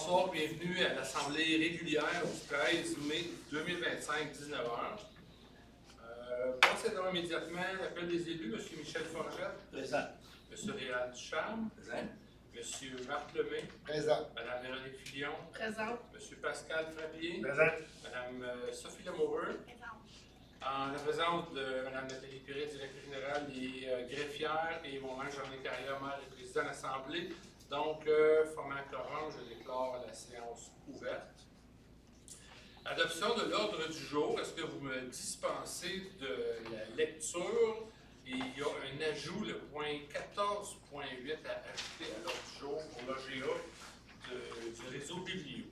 Bonsoir, bienvenue à l'Assemblée régulière du 13 mai 2025, 19h. Procédons immédiatement à l'appel des élus. M. Michel Forgette. Présent. M. Réal Ducharme. Présent. M. Marc Lemay. Présent. Mme Véronique Fillon. Présente. M. Pascal Frappier. Présent. Mme Sophie Lamoureux. En la présence de Mme Nathalie Perret, directrice générale et greffière, et moi-même, Jean-Luc Carrière, maire et président de l'Assemblée. Donc, formant quorum, je déclare la séance ouverte. Adoption de l'ordre du jour. Est-ce que vous me dispensez de la lecture? Et il y a un ajout, le point 14.8 à ajouter à l'ordre du jour pour l'OGA du réseau Biblio.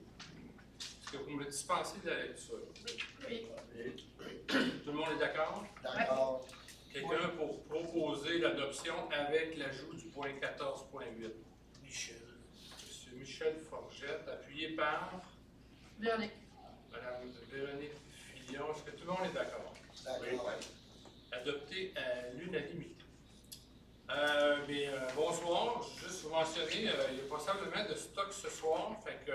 Est-ce que vous me dispensez de la lecture? Oui. Tout le monde est d'accord? D'accord. Quelqu'un pour proposer l'adoption avec l'ajout du point 14.8? Michel. Monsieur Michel Forgette, appuyé par Véronique. Madame Véronique Fillon. Est-ce que tout le monde est d'accord? D'accord. Adopté à l'unanimité. Bonsoir. Juste vous mentionner, il y a possiblement de stock ce soir, fait que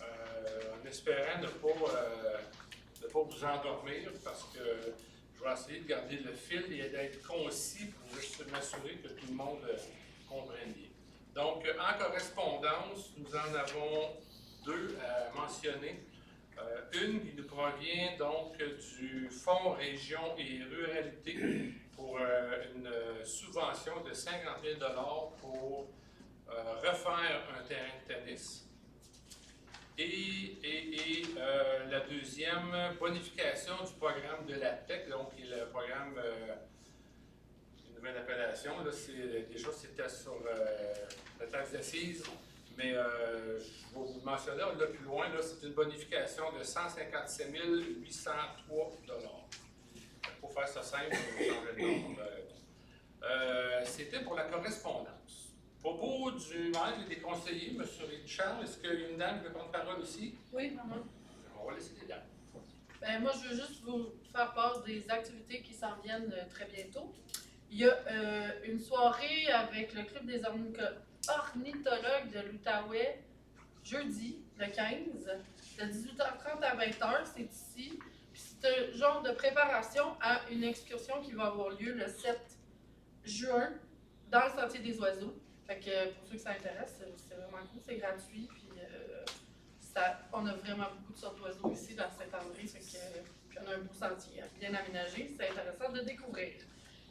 en espérant ne pas vous endormir, parce que je vais essayer de garder le fil et d'être concis pour juste m'assurer que tout le monde comprenne bien. Donc, en correspondance, nous en avons deux à mentionner. Une qui nous provient donc du Fonds Région et Ruralité pour une subvention de 50 000 $ pour refaire un terrain de tennis. Et la deuxième, bonification du programme de la TEC, donc qui est le programme, une nouvelle appellation, là, déjà c'était sur la taxe d'assises. Mais je vais vous le mentionner, là plus loin, c'est une bonification de 157 803 $. Pour faire ça simple, on va changer de nom. C'était pour la correspondance. Propos du maire et des conseillers, M. Richard, est-ce qu'il y a une dame qui veut prendre parole ici? Oui, maman. On va laisser les dames. Ben, moi, je veux juste vous faire part des activités qui s'en viennent très bientôt. Il y a une soirée avec le Club des ornithologues de l'Outaouais, jeudi, le 15, de 18h30 à 20h, c'est ici. Puis c'est un genre de préparation à une excursion qui va avoir lieu le 7 juin dans le Sentier des Oiseaux. Fait que pour ceux que ça intéresse, c'est vraiment cool, c'est gratuit. Puis on a vraiment beaucoup de sortes d'oiseaux ici dans Saint-André. Puis on a un beau sentier bien aménagé, c'est intéressant de découvrir.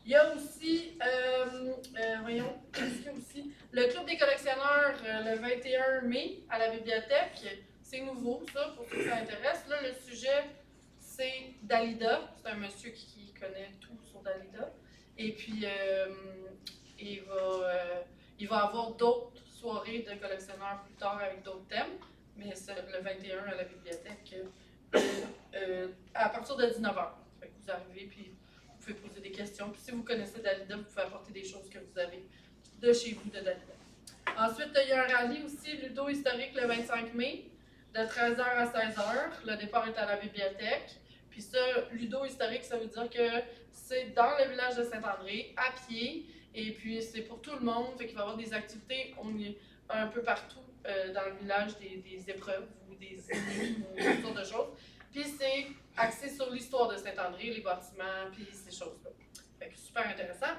Il y a aussi, le Club des collectionneurs le 21 mai à la bibliothèque. C'est nouveau, ça, pour ceux que ça intéresse. Là, le sujet, c'est Dalida. C'est un monsieur qui connaît tout sur Dalida. Et puis, il va avoir d'autres soirées de collectionneurs plus tard avec d'autres thèmes. Mais c'est le 21 à la bibliothèque à partir de 19h. Fait que vous arrivez, puis vous pouvez poser des questions. Puis si vous connaissez Dalida, vous pouvez apporter des choses que vous avez de chez vous de Dalida. Ensuite, il y a un rallye aussi, Ludo historique, le 25 mai, de 13h à 16h. Le départ est à la bibliothèque. Puis ça, Ludo historique, ça veut dire que c'est dans le village de Saint-André, à pied. Et puis c'est pour tout le monde. Fait qu'il va y avoir des activités un peu partout dans le village, des épreuves ou des énigmes ou toutes sortes de choses. Puis c'est axé sur l'histoire de Saint-André, les bâtiments, puis ces choses-là. Fait que super intéressant.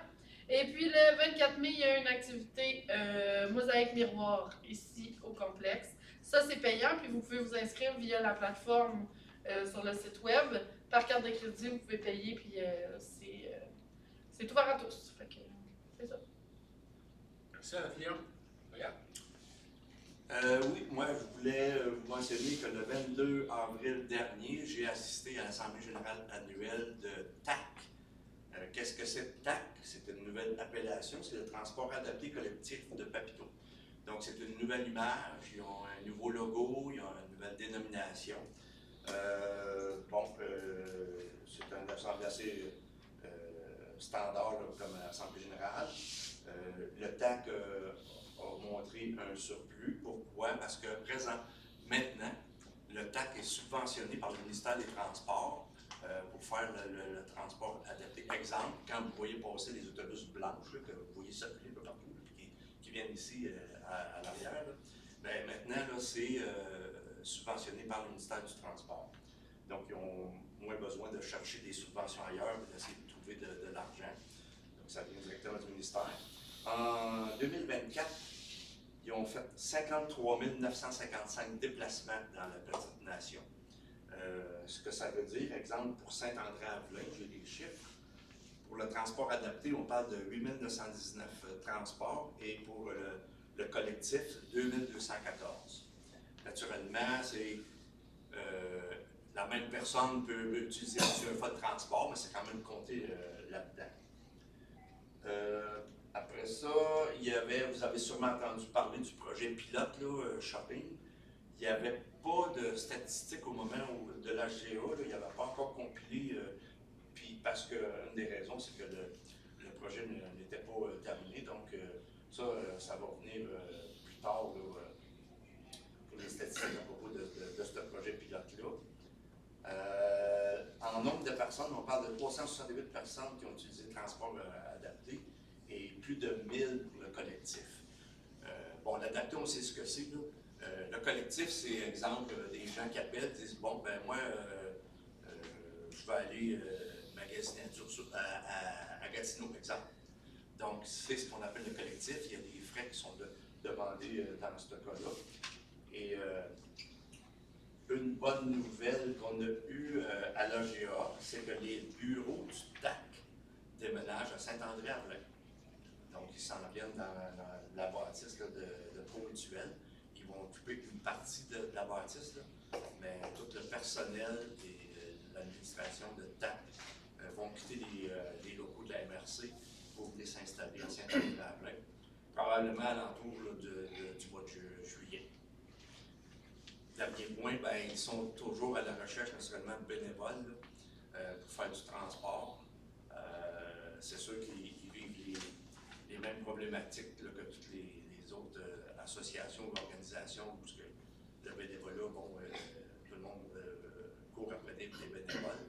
Et puis le 24 mai, il y a une activité mosaïque miroir ici au complexe. Ça, c'est payant, puis vous pouvez vous inscrire via la plateforme sur le site web. Par carte de crédit, vous pouvez payer, puis c'est ouvert à tous. Fait que c'est ça. Merci, Anna Fillon. Regarde. Oui, moi, je voulais vous mentionner que le 22 avril dernier, j'ai assisté à l'Assemblée générale annuelle de TAC. Qu'est-ce que c'est TAC? C'est une nouvelle appellation, c'est le transport adapté collectif de Papineau. Donc, c'est une nouvelle image, ils ont un nouveau logo, ils ont une nouvelle dénomination. C'est une assemblée assez standard là, comme assemblée générale. Le TAC a montré un surplus. Pourquoi? Parce que maintenant, le TAC est subventionné par le ministère des Transports pour faire le transport adapté. Exemple, quand vous voyez passer les autobus blanches, là, que vous voyez circuler partout, qui viennent ici à l'arrière, bien, maintenant, là, là, c'est subventionné par le ministère du Transport. Donc, ils ont moins besoin de chercher des subventions ailleurs et d'essayer de trouver de l'argent. Donc, ça vient directement du ministère. En 2024, ils ont fait 53 955 déplacements dans la petite nation. Ce que ça veut dire, exemple, pour Saint-André-Avelin, j'ai des chiffres. Pour le transport adapté, on parle de 8 919 transports et pour le collectif, 2 214. Naturellement, c'est la même personne peut utiliser plusieurs fois de transport, mais c'est quand même compté là-dedans. Après ça, vous avez sûrement entendu parler du projet pilote, là, shopping. Il n'y avait pas de statistiques au moment de l'HGA, il n'y avait pas encore compilé, puis parce qu'une des raisons, c'est que le projet n'était pas terminé, donc ça va venir plus tard là, pour les statistiques à propos de ce projet pilote-là. En nombre de personnes, on parle de 368 personnes qui ont utilisé le transport adapté et plus de 1000 pour le collectif. Bon, l'adapté, on sait ce que c'est, là. Le collectif, c'est, exemple, des gens qui appellent, disent, bon, ben moi, je vais aller magasiner à Gatineau, par exemple. Donc, c'est ce qu'on appelle le collectif. Il y a des frais qui sont demandés dans ce cas-là. Et une bonne nouvelle qu'on a eue à l'AGA, c'est que les bureaux du TAC déménagent à Saint-André-Avelin. Donc, ils s'en viennent dans la bâtisse là, de Pôle-Mutuel. Ils vont occuper une partie de la bâtisse, là, mais tout le personnel et l'administration de TAC vont quitter les locaux de la MRC pour venir s'installer à Saint-André-Avelin, probablement à l'entour du mois de juillet. Dernier point, ben, ils sont toujours à la recherche naturellement de bénévoles pour faire du transport. C'est sûr qu'ils vivent les mêmes problématiques là, que toutes les autres associations ou organisations où le bénévolat, bon, tout le monde court après des bénévoles.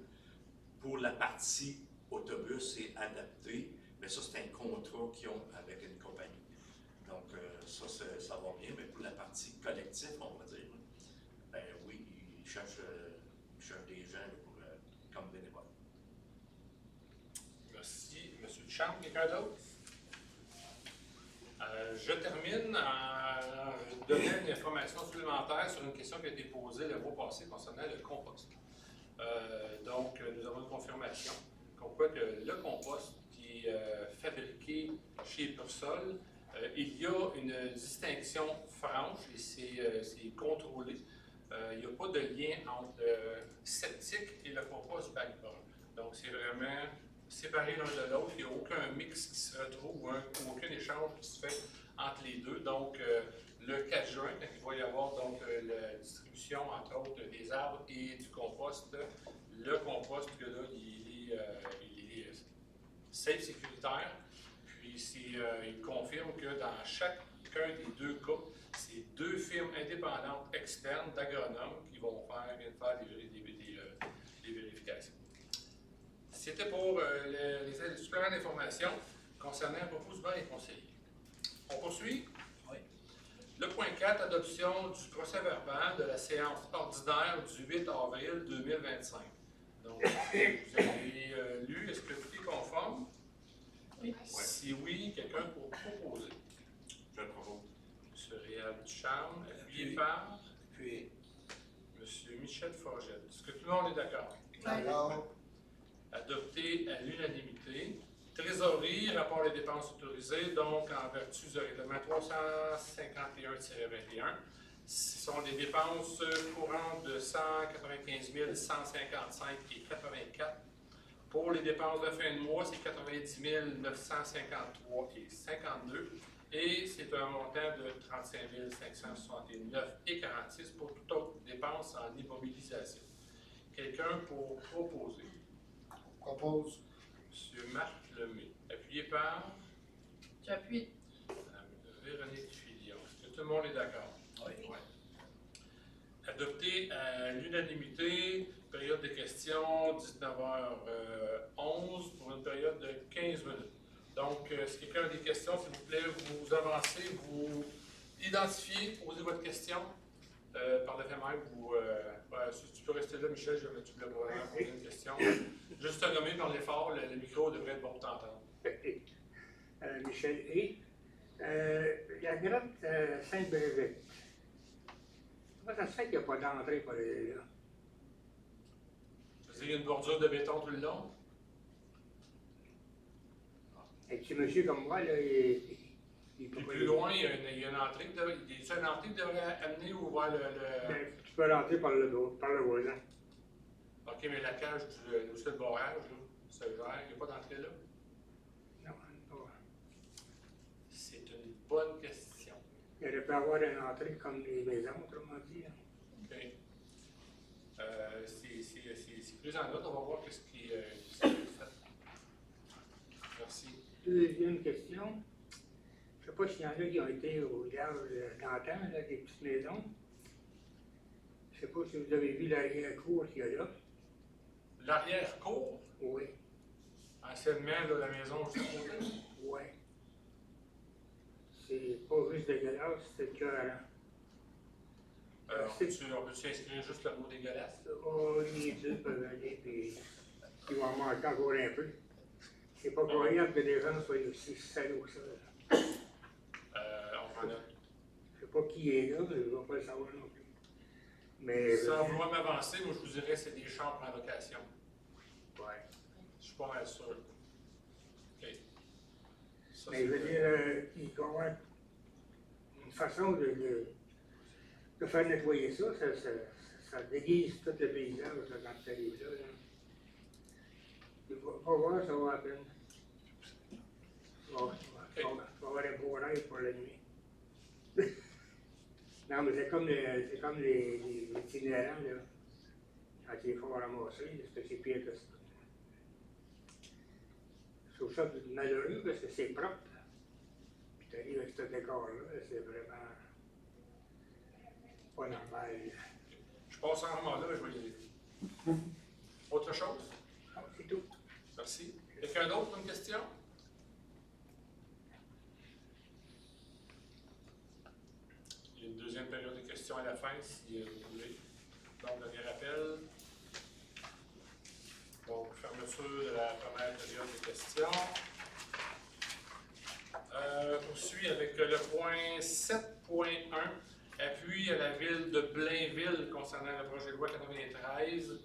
Pour la partie autobus et adapté, mais ça c'est un contrat qu'ils ont avec une compagnie. Donc ça va bien, mais pour la partie collective, on va dire, ben oui, ils cherchent des gens là, comme bénévoles. Merci. Monsieur Duchamp, quelqu'un d'autre? Je termine en donnant une information supplémentaire sur une question qui a été posée le mois passé concernant le compost. Donc, nous avons une confirmation comme quoi que le compost qui est fabriqué chez Pursol, il y a une distinction franche et c'est contrôlé. Il n'y a pas de lien entre le septique et le compost backburn. Donc, c'est vraiment séparés l'un de l'autre. Il n'y a aucun mix qui se retrouve ou aucun échange qui se fait entre les deux. Donc, le 4 juin, quand il va y avoir donc, la distribution, entre autres, des arbres et du compost, le compost, que là, il est safe, sécuritaire. Puis, il confirme que dans chacun des deux cas, c'est deux firmes indépendantes externes d'agronomes qui vont viennent faire des vérifications. C'était pour les suppléments d'informations concernant le proposement des conseillers. On poursuit? Oui. Le point 4, adoption du procès-verbal de la séance ordinaire du 8 avril 2025. Donc, vous avez lu, est-ce que tout est conforme? Oui. Si oui, quelqu'un pour proposer? Je le propose. M. Réal Ducharme, appuyé par? Appuyé. M. Michel Forget. Est-ce que tout le monde est d'accord? D'accord. Adopté à l'unanimité. Trésorerie, rapport des dépenses autorisées, donc en vertu du règlement 351-21, ce sont des dépenses courantes de 195 155 et 84. Pour les dépenses de fin de mois, c'est 90 953 et 52. Et c'est un montant de 35 569 et 46 pour toute autre dépense en immobilisation. Quelqu'un pour proposer? Propose. Monsieur Marc Lemay, appuyé par? J'appuie. Mme Véronique Filion. Est-ce que tout le monde est d'accord? Oui. Ouais. Adopté à l'unanimité, période de questions, 19h11 pour une période de 15 minutes. Donc, si quelqu'un a des questions, s'il vous plaît, vous avancez, vous identifiez, posez votre question. par le fait même, ou si tu peux rester là, Michel, tu voulais vraiment poser une question. Juste te nommer par l'effort, le micro devrait être bon pour t'entendre. Michel et la grotte Saint-Brévet. Comment ça se fait qu'il n'y a pas d'entrée pour aller là? Tu veux dire, il y a une bordure de béton tout le long? Et petit monsieur comme moi, là, il Puis peut pas plus y- loin, il y a une entrée qui devrait, il y a une entrée qui devrait amener ou voir le... Ben, tu peux rentrer par le voisin. Ok, mais la cage du le barrage, là, c'est ouvert, il n'y a pas d'entrée là? Non, non. C'est une bonne question. Il aurait pu avoir une entrée comme les maisons, autrement dit. Hein. OK. C'est plus en note, on va voir qu'est-ce qui s'est fait. Merci. Deuxième question. Je ne sais pas s'il y en a qui ont été au village d'antan, là, des petites maisons. Je ne sais pas si vous avez vu l'arrière-cour qu'il y a là. L'arrière-cour, Oui, anciennement, là, la maison juste à côté. oui. C'est pas juste dégueulasse, c'est écœurant. On peut s'inscrire juste le mot dégueulasse? Oh, les deux peuvent aller, puis ils vont en manquer encore un peu. C'est pas croyable que des gens soient aussi salauds que ça. Là. On prend note. Je sais pas qui est là, mais je ne vais pas le savoir non plus. Mais. Sans vouloir m'avancer, moi je vous dirais que c'est des chambres en location. Ouais. Je suis pas mal sûr. OK. Ça, Mais je veux dire, il doit y avoir une façon de faire nettoyer ça, ça déguise tout le paysage là, quand tu arrives là. Il va voir, ça va à peine. Bon, ça va avoir un beau rêve pour la nuit. Non, mais c'est comme les itinérants, là. Quand ils font ramasser, c'est que c'est pire que ça. Je trouve ça malheureux parce que c'est propre. Puis tu arrives avec ce décor-là, c'est vraiment pas normal. Je passe en moment là, je vais y aller. Autre chose? Ah, c'est tout. Merci. Quelqu'un d'autre pour une question? Il y a une deuxième période de questions à la fin, si vous voulez. Donc, dernier appel. Donc, fermeture de la première période de questions. On poursuit avec le point 7.1, appui à la ville de Blainville concernant le projet de loi 93.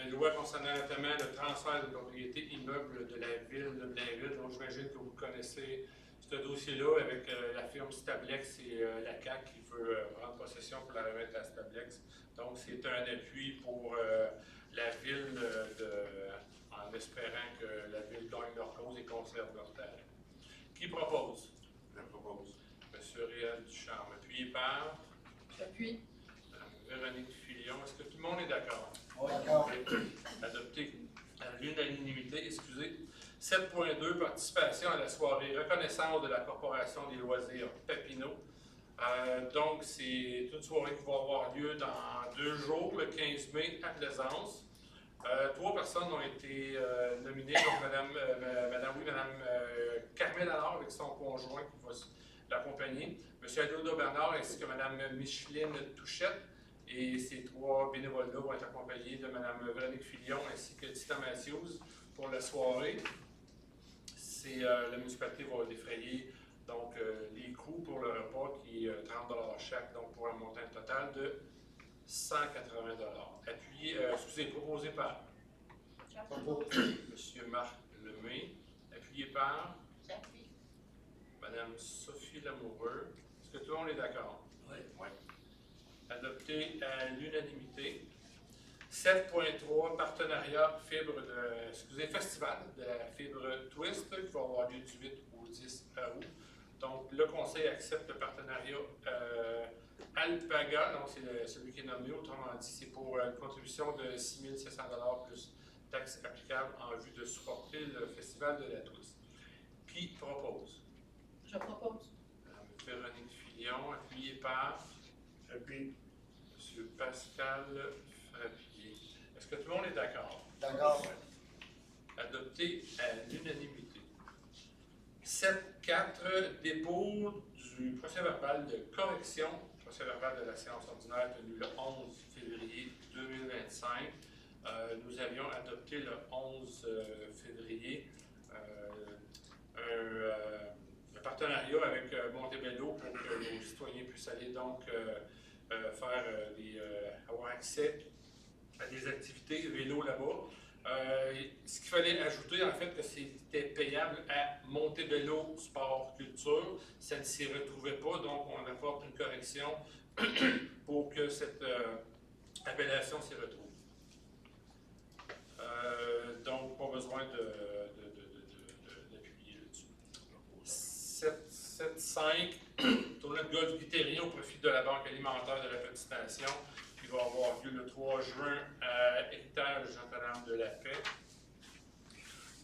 Loi concernant notamment le transfert de propriété immeuble de la ville de Blainville. Donc, j'imagine que vous connaissez ce dossier-là avec la firme Stablex et la CAQ qui veut prendre possession pour la remettre à Stablex. Donc, c'est un appui pour la ville en espérant que la ville gagne leur cause et conserve leur terre. Qui propose? Je propose. Monsieur Réal Ducharme, appuyé par J'appuie. Mme Véronique Filion. Est-ce que tout le monde est d'accord? D'accord. Adopté à l'unanimité, excusez. 7.2, participation à la soirée reconnaissance de la Corporation des loisirs Papineau. Donc, c'est une soirée qui va avoir lieu dans 2 jours, le 15 mai, à Plaisance. 3 personnes ont été nominées, donc Madame Carmel Allard avec son conjoint qui va l'accompagner, M. Adoldo Bernard ainsi que Mme Micheline Touchette. Et ces 3 bénévoles-là vont être accompagnés de Mme Véronique Filion ainsi que Tita Matthews pour la soirée. La municipalité va défrayer donc, les coûts pour le repas qui est 30 $ chaque, donc pour un montant total de 180 $. Proposé par M. Marc Lemay, appuyé par J'appuie. Mme Sophie Lamoureux. Est-ce que tout le monde est d'accord? Oui. Adopté à l'unanimité. 7.3, partenariat festival de la fibre Twist qui va avoir lieu du 8 au 10 août. Donc, le conseil accepte le partenariat Alpaga, donc c'est celui qui est nommé, autrement dit, c'est pour une contribution de 6 700 $ plus taxes applicables en vue de supporter le festival de la Twist. Qui propose? Je propose. Mme Véronique Filion, appuyée par J'appuie. M. Pascal Frappier. Est-ce que tout le monde est d'accord? D'accord. Adopté à l'unanimité. 7.4, dépôt du procès verbal de correction procès-verbal de la séance ordinaire tenue le 11 février 2025. Nous avions adopté le 11 février un partenariat avec Montebello pour que nos citoyens puissent aller donc avoir accès à des activités vélo là-bas. Ce qu'il fallait ajouter, en fait, que c'était payable à Montebello Sport Culture. Ça ne s'y retrouvait pas, donc on apporte une correction pour que cette appellation s'y retrouve. Donc, pas besoin d'appuyer là-dessus. 7.5, tournoi de golf Guittéry au profit de la Banque alimentaire de la Petite Nation, qui va avoir lieu le 3 juin à Héritage Notre-Dame de la Paix.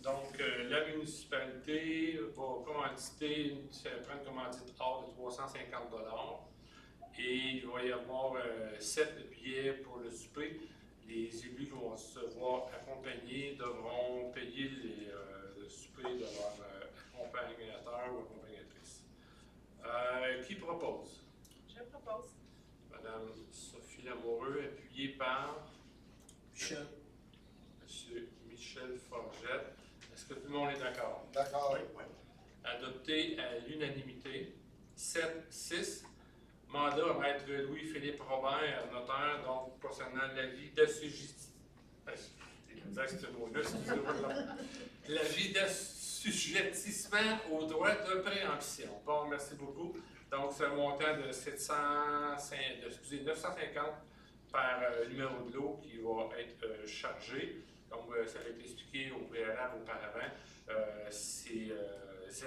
Donc, la municipalité va commanditer, prendre une commandite hors de 350 $. Et il va y avoir 7 billets pour le souper. Les élus qui vont se voir accompagnés devront payer le souper de leur accompagnateur ou accompagnatrice. Qui propose? Je propose. Madame Sophie Lamoureux, appuyée par Michel. Monsieur Michel Forgette. Est-ce que tout le monde est d'accord? D'accord. Oui. Adopté à l'unanimité. 7-6. Mandat à Maître Louis-Philippe Robert, notaire, donc concernant l'avis d'assujettissement. L'avis d'assujettissement aux droits de préemption. Bon, merci beaucoup. Donc, c'est un montant de 950 par numéro de lot qui va être chargé. Comme ça a été expliqué au préalable auparavant, ces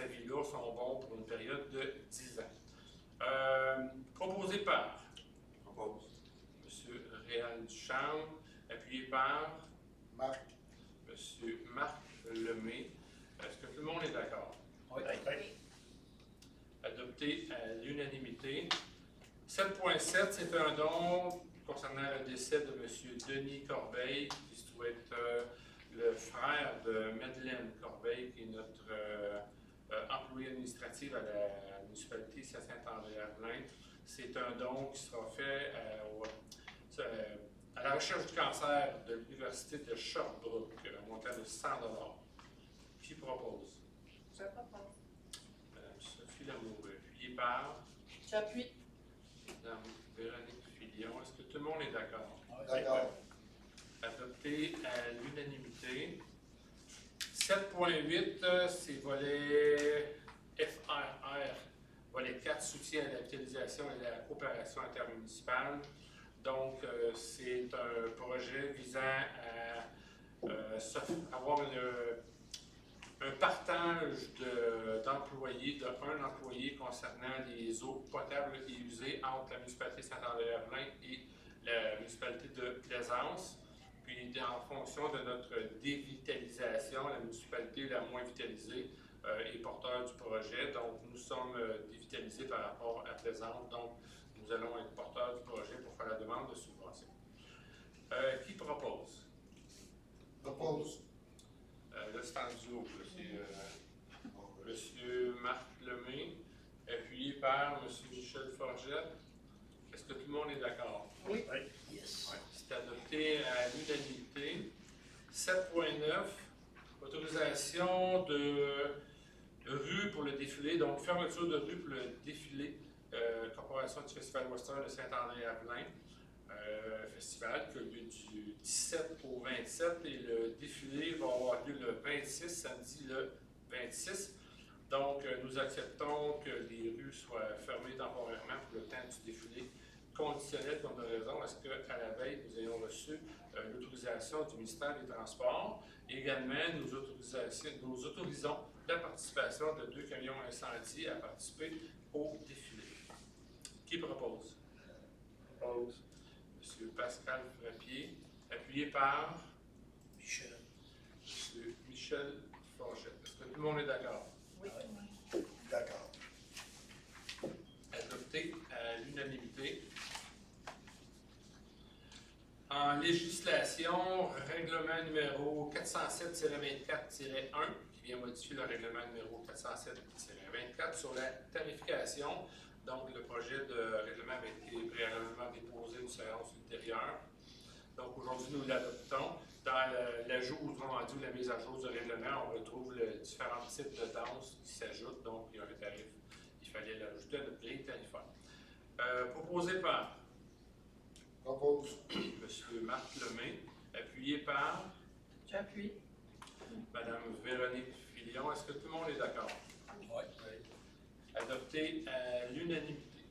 avis-là sont bons pour une période de 10 ans. Proposé par Propose. M. Réal Duchamp, appuyé par Marc. M. Marc Lemay. Est-ce que tout le monde est d'accord? Oui. Adopté à l'unanimité. 7.7, c'est un don concernant le décès de M. Denis Corbeil, qui se trouve être le frère de Madeleine Corbeil, qui est notre employé administratif à la municipalité ici à Saint-André-Arvelin. C'est un don qui sera fait à la recherche du cancer de l'Université de Sherbrooke, un montant de 100 $. Qui propose? Je propose. Madame Sophie Lamoureux, appuyée par J'appuie. Madame Véronique Filion. Est-ce que tout le monde est d'accord? D'accord. Adopté à l'unanimité. 7.8, c'est volet FRR, volet 4, soutien à la capitalisation et à la coopération intermunicipale. Donc, c'est un projet visant à avoir un partage d'employés, d'un employé concernant les eaux potables et usées entre la municipalité Saint-André-Arvelin et la municipalité de Plaisance. Puis, en fonction de notre dévitalisation, la municipalité la moins vitalisée est porteur du projet. Donc, nous sommes dévitalisés par rapport à Plaisance. Donc, nous allons être porteurs du projet pour faire la demande de subvention. Qui propose? Propose. Là, c'est en duo. M. Marc Lemay, appuyé par M. Michel Forgette. Est-ce que tout le monde est d'accord? Oui. Yes. C'est adopté à l'unanimité. 7.9, autorisation de rue pour le défilé, donc fermeture de rue pour le défilé Corporation du Festival Western de Saint-André-Arvelin. Festival qui a lieu du 17 au 27 et le défilé va avoir lieu le 26, samedi le 26. Donc, nous acceptons que les rues soient fermées temporairement pour le temps du défilé conditionnel comme de raison à ce qu'à la veille, nous ayons reçu l'autorisation du ministère des Transports. Également, nous autorisons la participation de 2 camions incendies à participer au défilé. Qui propose? Propose. M. Pascal Frappier, appuyé par Michel. M. Michel Forgette. Est-ce que tout le monde est d'accord? Oui. D'accord. Adopté à l'unanimité. En législation, règlement numéro 407-24-1, qui vient modifier le règlement numéro 407-24 sur la tarification. Donc, le projet de règlement avait été préalablement déposé une séance ultérieure. Donc, aujourd'hui, nous l'adoptons. Dans l'ajout, autrement dit, la mise à jour du règlement, on retrouve les différents types de danses qui s'ajoutent. Donc, il y a un tarif. Il fallait l'ajouter à notre grille tarifaire. Proposé par Propose. M. Marc Lemay, appuyé par J'appuie. Mme Véronique Filion. Est-ce que tout le monde est d'accord? Oui. Adopté à l'unanimité.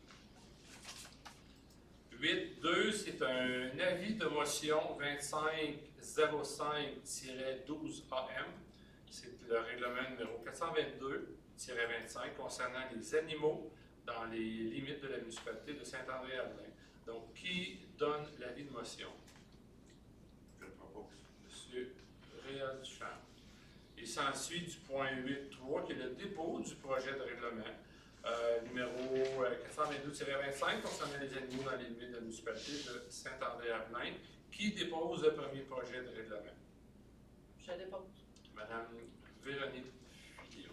8.2, c'est un avis de motion 2505-12AM. C'est le règlement numéro 422-25 concernant les animaux dans les limites de la municipalité de Saint-André-Avelin. Donc, qui donne l'avis de motion? Je le propose. Monsieur Réal Duchamp. Il s'ensuit du point 8.3, qui est le dépôt du projet de règlement numéro 422-25 concernant les animaux dans les limites de la municipalité de Saint-André-Avelin. Qui dépose le premier projet de règlement? Je dépose. Madame Véronique Filion.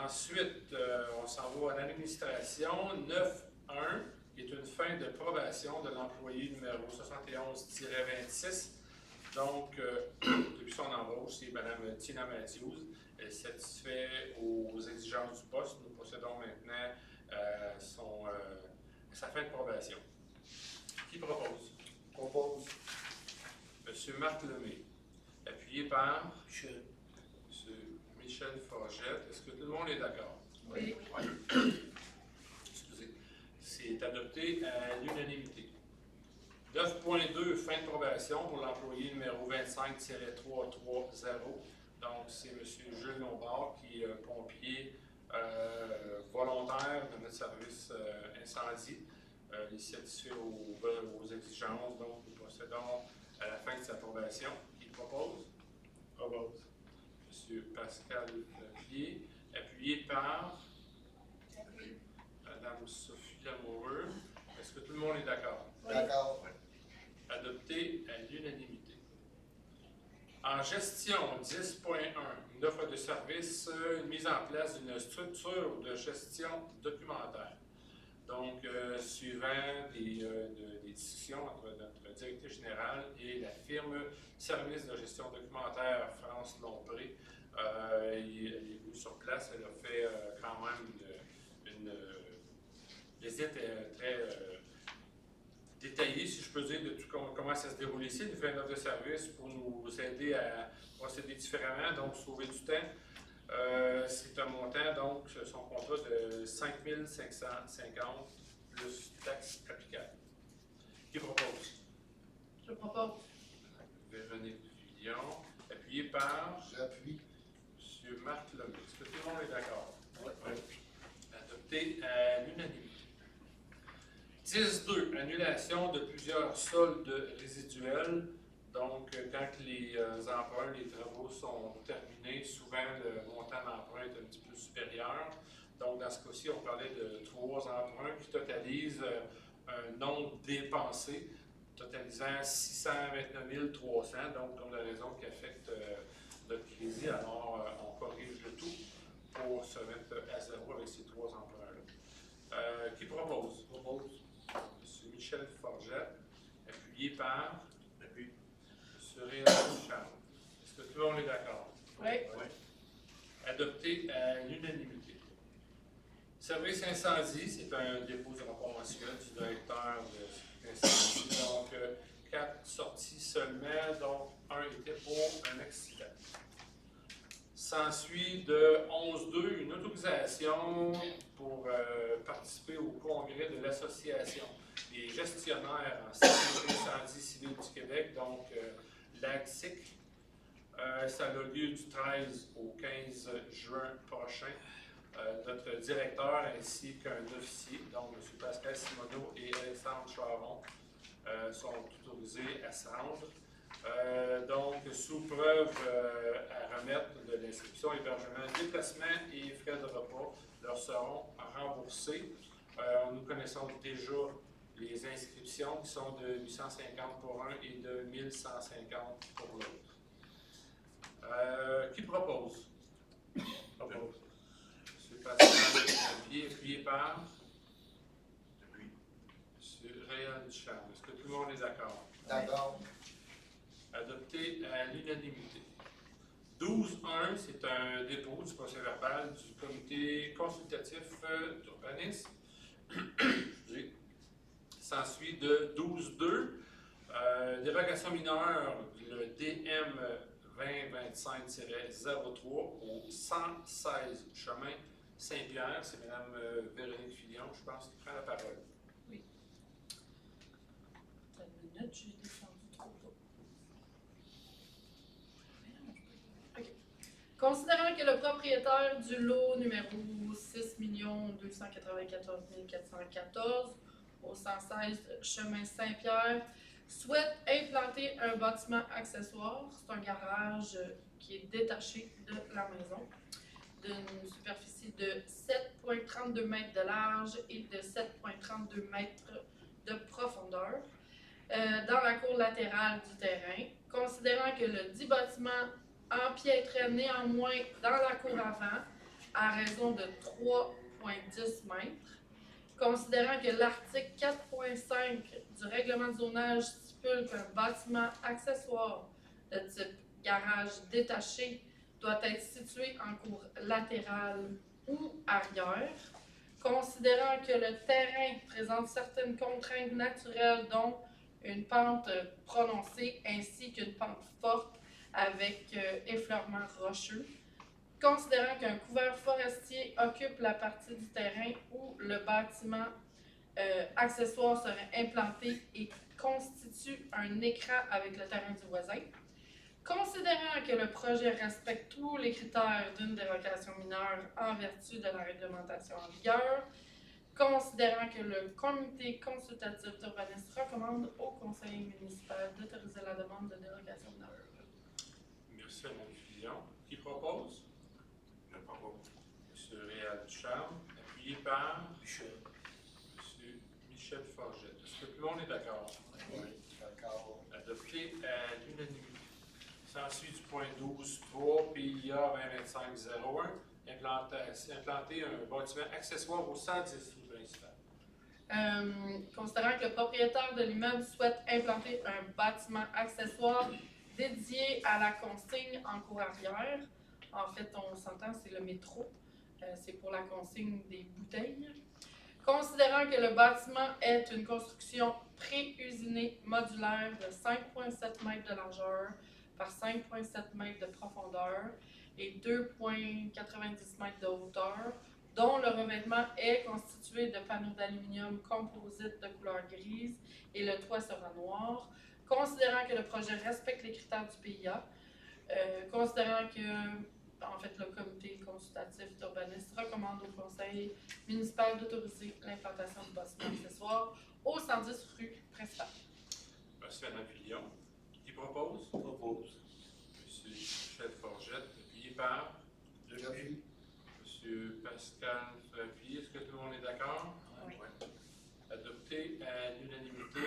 Ensuite, on s'en va à l'administration 9.1, qui est une fin de probation de l'employé numéro 71-26. Donc, depuis son embauche, c'est Mme Tina Matthews. Elle satisfait aux exigences du poste. Nous procédons maintenant à sa fin de probation. Qui propose? Propose. M. Marc Lemay, appuyé par Michel. M. Michel Forgette. Est-ce que tout le monde est d'accord? Oui. Excusez. C'est adopté à l'unanimité. 9.2, fin de probation pour l'employé numéro 25-330. Donc, c'est M. Jules Lombard qui est pompier volontaire de notre service incendie. Il est satisfait aux exigences, donc nous procédons à la fin de sa probation. Il propose? Propose. M. Pascal Pied, appuyé par Mme Sophie Lamoureux. Est-ce que tout le monde est d'accord? D'accord. Adopté à l'unanimité. En gestion 10.1, une offre de service, une mise en place d'une structure de gestion documentaire. Donc, suivant des discussions entre notre directeur général et la firme Service de gestion documentaire France Lompré, elle est venue sur place, elle a fait quand même une visite très détaillée, si je peux dire, de tout comment ça se déroule ici. Elle nous fait une offre de service pour nous aider à procéder différemment, donc sauver du temps. C'est un montant, donc, son contrat de 5 550 plus taxes applicables. Qui propose? Je propose. Véronique Fillon, appuyé par J'appuie. M. Marc Lemay. Est-ce que tout le monde est d'accord? Oui. Adopté à l'unanimité. 10.2, annulation de plusieurs soldes résiduels. Donc, quand les emprunts, les travaux sont terminés, souvent le montant d'emprunt est un petit peu supérieur. Donc, dans ce cas-ci, on parlait de 3 emprunts qui totalisent un nombre dépensé, totalisant 629 300, donc pour la raison qui affecte notre crédit. Alors, on corrige le tout pour se mettre à zéro avec ces 3 emprunts-là. Qui propose? Propose. M. Michel Forgette, appuyé par Appui. M. Réal Duchamp. Est-ce que tout le monde est d'accord? Oui. Oui. Adopté à l'unanimité. Service incendie, c'est un dépôt de rapport mensuel du directeur de l'incendie. Donc, 4 sorties seulement, donc 1 était pour un accident. S'ensuit de 11.2, une autorisation pour participer au congrès de l'Association des gestionnaires en sécurité incendie civile du Québec, donc l'AGSIC. Ça a lieu du 13 au 15 juin prochain. Notre directeur ainsi qu'un officier, donc M. Pascal Simoneau et Alexandre Charon, sont autorisés à se rendre. Donc, sous preuve à remettre de l'inscription, hébergement, déplacement et frais de repas leur seront remboursés. Nous connaissons déjà les inscriptions qui sont de 850 pour un et de 1150 pour l'autre. Qui propose? Propose. M. Pascal Pied, appuyé par Depuis. M. Réal Ducharme. Est-ce que tout le monde est d'accord? D'accord. Adopté à l'unanimité. 12.1, c'est un dépôt du procès-verbal du comité consultatif d'urbanisme. Excusez. S'ensuit de 12.2, dérogation mineure, le DM 2025-03 au 116 chemin Saint-Pierre. C'est Mme Véronique Fillon, je pense, qui prend la parole. Attends une minute, j'ai descendu trop bas. OK. Considérant que le propriétaire du lot numéro 6 294 414 au 116 chemin Saint-Pierre souhaite implanter un bâtiment accessoire, c'est un garage qui est détaché de la maison, d'une superficie de 7,32 mètres de large et de 7,32 mètres de profondeur, dans la cour latérale du terrain, considérant que le dit bâtiment empiétrait néanmoins dans la cour avant à raison de 3,10 mètres, considérant que l'article 4.5 du règlement de zonage stipule qu'un bâtiment accessoire de type garage détaché doit être situé en cour latérale ou arrière, considérant que le terrain présente certaines contraintes naturelles dont une pente prononcée ainsi qu'une pente forte avec effleurement rocheux, considérant qu'un couvert forestier occupe la partie du terrain où le bâtiment accessoire serait implanté et constitue un écran avec le terrain du voisin, considérant que le projet respecte tous les critères d'une dérogation mineure en vertu de la réglementation en vigueur, considérant que le comité consultatif d'urbanisme recommande au conseil municipal d'autoriser la demande de dérogation mineure. Merci, Mme Fillon. Qui propose? Je propose. M. Réal Ducharme, appuyé par Michel. M. Michel Forget. Est-ce que tout le monde est d'accord? Oui. D'accord. Adopté à l'unanimité. S'ensuit du point 12.3, PIA 2025-01, implanter un bâtiment accessoire au 110 rue principale. Considérant que le propriétaire de l'immeuble souhaite implanter un bâtiment accessoire dédié à la consigne en cour arrière. En fait, on s'entend, c'est le métro. C'est pour la consigne des bouteilles. Considérant que le bâtiment est une construction pré-usinée modulaire de 5,7 mètres de largeur par 5,7 mètres de profondeur et 2,90 mètres de hauteur, dont le revêtement est constitué de panneaux d'aluminium composite de couleur grise et le toit sera noir, considérant que le projet respecte les critères du PIA, considérant que, en fait, le comité consultatif d'urbanisme recommande au conseil municipal d'autoriser l'implantation du bâtiment accessoire au 110 rue principale. Merci, Mme Fillon. Qui propose? Propose. M. Michel Forget, appuyé par J'appuie. M. Pascal Frappy. Est-ce que tout le monde est d'accord? Oui. Adopté à l'unanimité.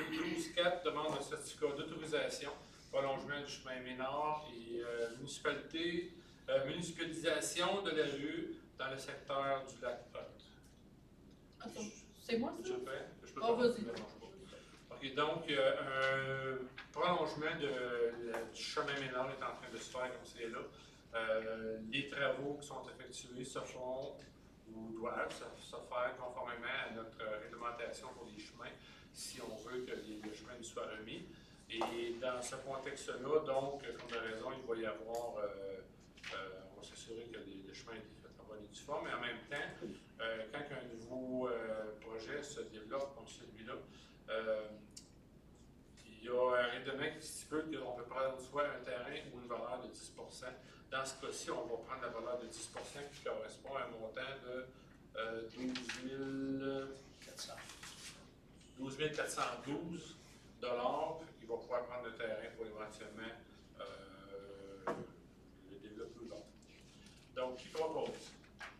12.4, demande un certificat d'autorisation, prolongement du chemin Ménard et municipalisation de la rue dans le secteur du lac Haute. Attends, c'est moi ça? Je fais? Je peux Oh, pas? vas-y. OK, donc, un prolongement du chemin Ménard est en train de se faire comme c'est là. Les travaux qui sont effectués se font ou doivent se faire conformément à notre réglementation pour les chemins, si on veut que le chemin nous soit remis. Et dans ce contexte-là, donc, comme de raison, il va y avoir, on va s'assurer que le chemin est fait en bonne et due forme, mais en même temps, quand un nouveau projet se développe comme celui-là, il y a un règlement qui stipule qu'on peut prendre soit un terrain ou une valeur de 10 %. Dans ce cas-ci, on va prendre la valeur de 10 % qui correspond à un montant de 12 412 $. Il va pouvoir prendre le terrain pour éventuellement le développer plus long. Donc, qui propose?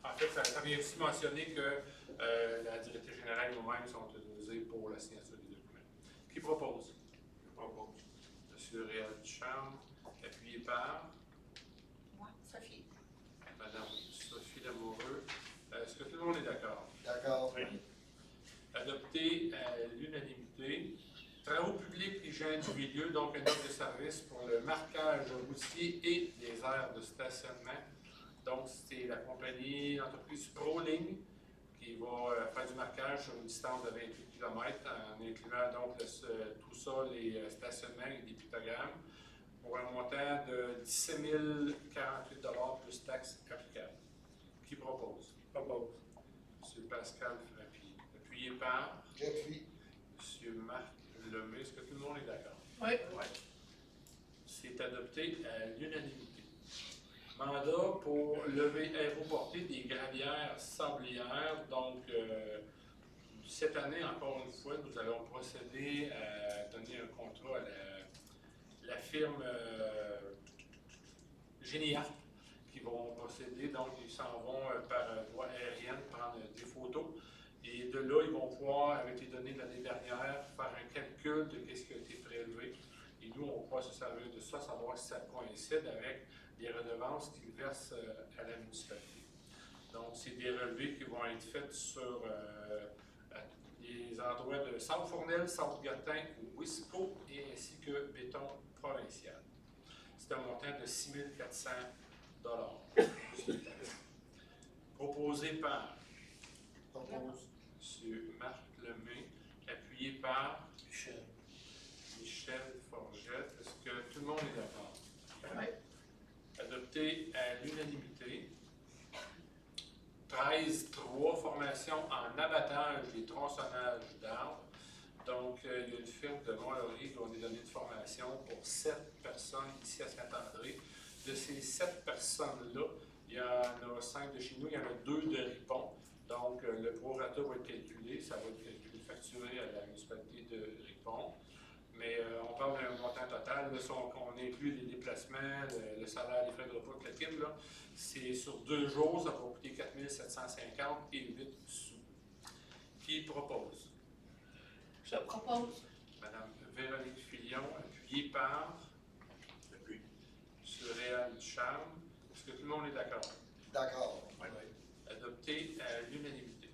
En fait, ça vient aussi mentionner que la directrice générale et moi-même sont autorisés pour la signature des documents. Qui propose? Je propose. M. Réal Ducharme, appuyé par Moi, Sophie. Madame Sophie Lamoureux. Est-ce que tout le monde est d'accord? D'accord. Adopté à l'unanimité. Travaux publics, hygiène du milieu, donc une offre de service pour le marquage routier et les aires de stationnement. Donc, c'est la compagnie, l'entreprise ProLigne qui va faire du marquage sur une distance de 28 km en incluant donc tout ça, les stationnements et des pictogrammes, pour un montant de 17 048 $ plus taxes applicables. Qui propose? Propose. M. Pascal Frappy. Appuyé par Jeffrey. M. Marc Lemay. Est-ce que tout le monde est d'accord? Oui. Oui. C'est adopté à l'unanimité. Mandat pour lever aéroporter des gravières sablières. Donc, cette année, encore une fois, nous allons procéder à donner un contrat à la firme Géniart qui vont procéder. Donc, ils s'en vont par voie aérienne prendre des photos. Et de là, ils vont pouvoir, avec les données de l'année dernière, faire un calcul de ce qui a été prélevé. Et nous, on pourra se servir de ça, savoir si ça coïncide avec les redevances qu'ils versent à la municipalité. Donc, c'est des relevés qui vont être faits sur les endroits de Sainte-Fournelle, Sainte-Gottin, Wisco et ainsi que béton provincial. C'est un montant de 6 400 $. Proposé par Propose. M. Marc Lemay, appuyé par Michel Forgette. Est-ce que tout le monde est d'accord? Oui. Adopté à l'unanimité. 13.3, formation en abattage et tronçonnage d'arbres. Donc, il y a une firme de Mont-Laurier qui va nous donner une formation pour 7 personnes ici à Saint-André. De ces 7 personnes-là, il y en a 5 de chez nous, il y en a 2 de Ripon. Donc, le prorata va être calculé, ça va être calculé, facturé à la municipalité de Ripon. Mais on parle d'un montant total, là, si on inclut les déplacements, le salaire, les frais de repas, le KIM, c'est sur 2 jours, ça va coûter 4 750 et 8 sous. Qui propose? Je propose. Madame Véronique Filion, appuyée par Depuis. M. Réal Ducharme. Est-ce que tout le monde est d'accord? D'accord. Oui. Adopté à l'unanimité.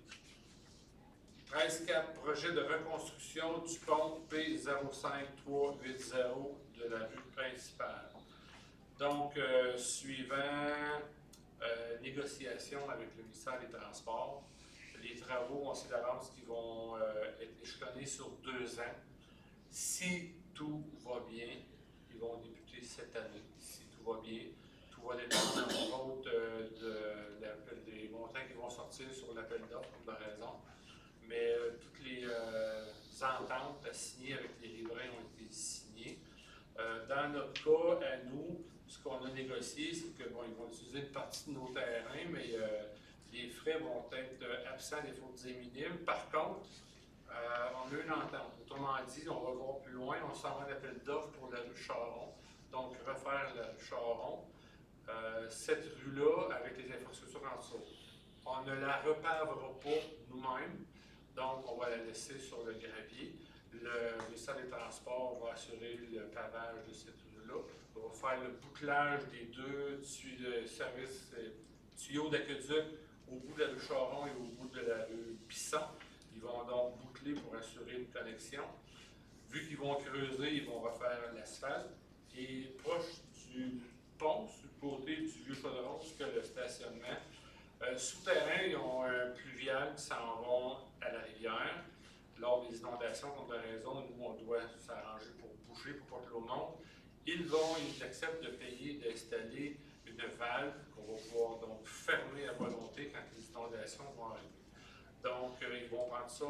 13.4, projet de reconstruction du pont P05380 de la rue principale. Donc, suivant négociation avec le ministère des Transports, les travaux, on sait d'avance qu'ils vont être échelonnés sur 2 ans. Si tout va bien, ils vont débuter cette année. Si tout va bien, tout va dépendre en autre des montants qui vont sortir sur l'appel d'offres, comme de raison. Mais toutes les ententes à signer avec les riverains ont été signées. Dans notre cas, à nous, ce qu'on a négocié, c'est que bon, ils vont utiliser une partie de nos terrains, mais les frais vont être absents des fautes minimes. Par contre, on a une entente. Autrement dit, on va voir plus loin, on s'en va à l'appel d'offres pour la rue Charon. Donc, refaire la rue Charon. Cette rue-là, avec les infrastructures en dessous, on ne la repavera pas nous-mêmes. Donc, on va la laisser sur le gravier. Le ministère des Transports va assurer le pavage de cette rue-là. On va faire le bouclage des 2 tuyaux d'aqueduc au bout de la rue Charon et au bout de la rue Bisson. Ils vont donc boucler pour assurer une connexion. Vu qu'ils vont creuser, ils vont refaire l'asphalte. Et proche du pont, sur le côté du vieux chaudron, que le stationnement, souterrain, ils ont un pluvial qui s'en vont à la rivière. Lors des inondations, comme de raison, nous, on doit s'arranger pour boucher, pour pas que l'eau monte. Ils acceptent de payer, d'installer une valve qu'on va pouvoir donc fermer à volonté quand les inondations vont arriver. Donc, ils vont prendre ça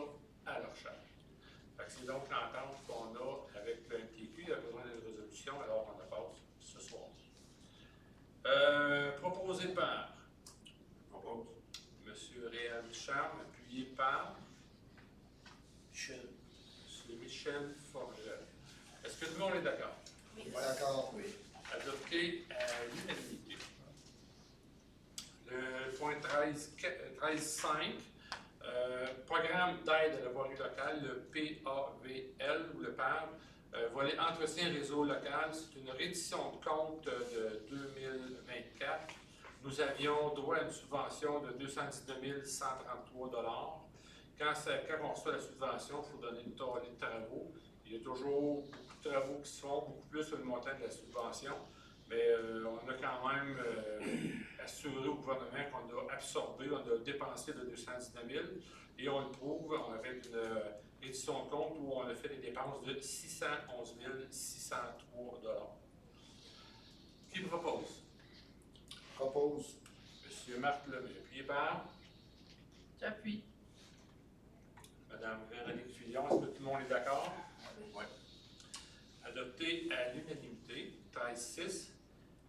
à leur charge. C'est donc l'entente qu'on a avec le MTQ. Il y a besoin d'une résolution, alors on la passe ce soir. Proposé par M. Réal Ducharme, appuyé par M. Michel Forget. Est-ce que tout le monde est d'accord? Oui, d'accord. Oui. Adopté à l'unanimité. Le point 13.5, programme d'aide à la voirie locale, le PAVL ou le PAV, volet entretien réseau local. C'est une reddition de compte de 2024. Nous avions droit à une subvention de 219 133 $ quand on reçoit la subvention, il faut donner une tournée de travaux. Il y a toujours beaucoup de travaux qui se font, beaucoup plus que le montant de la subvention. Mais on a quand même assuré au gouvernement qu'on a absorbé, on a dépensé de 219 000 et on le prouve avec une édition de compte où on a fait des dépenses de 611 603 $. Qui propose? Propose. Monsieur Marc Lemay, appuyé par J'appuie. Madame Véronique Fillon. Est-ce que tout le monde est d'accord? Oui. Adopté à l'unanimité, 13-6.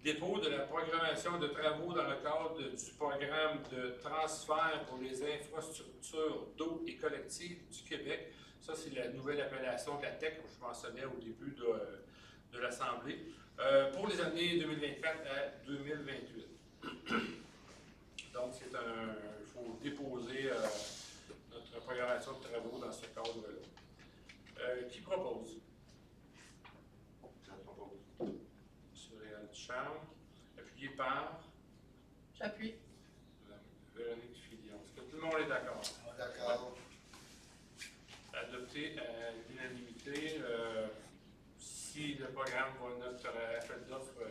Dépôt de la programmation de travaux dans le cadre du programme de transfert pour les infrastructures d'eau et collectives du Québec. Ça, c'est la nouvelle appellation de la TEC, comme je mentionnais au début de l'Assemblée, pour les années 2024 à 2028. Donc, il faut déposer notre programmation de travaux dans ce cadre-là. Qui propose? Je propose. M. Réal Ducharme, appuyé par J'appuie. Mme Véronique Fillon. Est-ce que tout le monde est d'accord? D'accord. Adopté à l'unanimité. Si le programme notre appel d'offres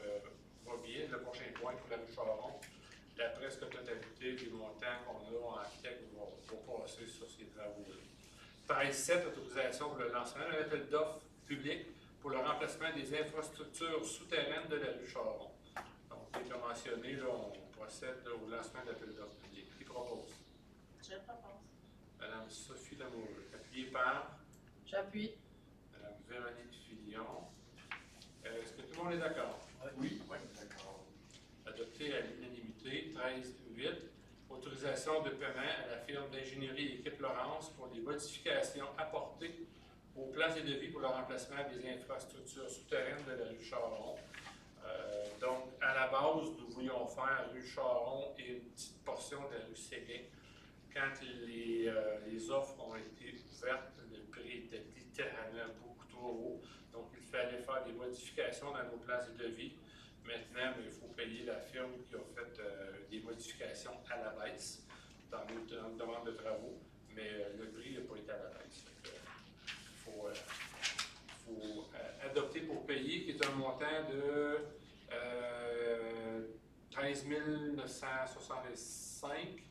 va bien, le prochain point pour la rue Charon, la presque totalité des montants qu'on a en TEC va passer sur ces travaux-là. 13-7, autorisation pour le lancement d'un appel d'offres public pour le remplacement des infrastructures souterraines de la rue Charon. Donc, comme mentionné, là, on procède au lancement de l'appel d'offres public. Qui propose? Je propose. Madame Sophie Lamoureux, appuyée par J'appuie. Madame Véronique Fillon. Est-ce que tout le monde est d'accord? Oui. Oui, d'accord. Adopté à l'unanimité, 13-8. Autorisation de paiement à la firme d'ingénierie Équipe Laurence pour les modifications apportées aux plans et devis pour le remplacement des infrastructures souterraines de la rue Charon. Donc, à la base, nous voulions faire rue Charon et une petite portion de la rue Séguin. Quand les offres ont été ouvertes, le prix était littéralement beaucoup trop haut. Donc, il fallait faire des modifications dans nos plans et devis. Maintenant, il faut payer la firme qui a fait des modifications à la baisse dans notre demande de travaux, mais le prix n'a pas été à la baisse. Il faut adopter pour payer, qui est un montant de 13 965.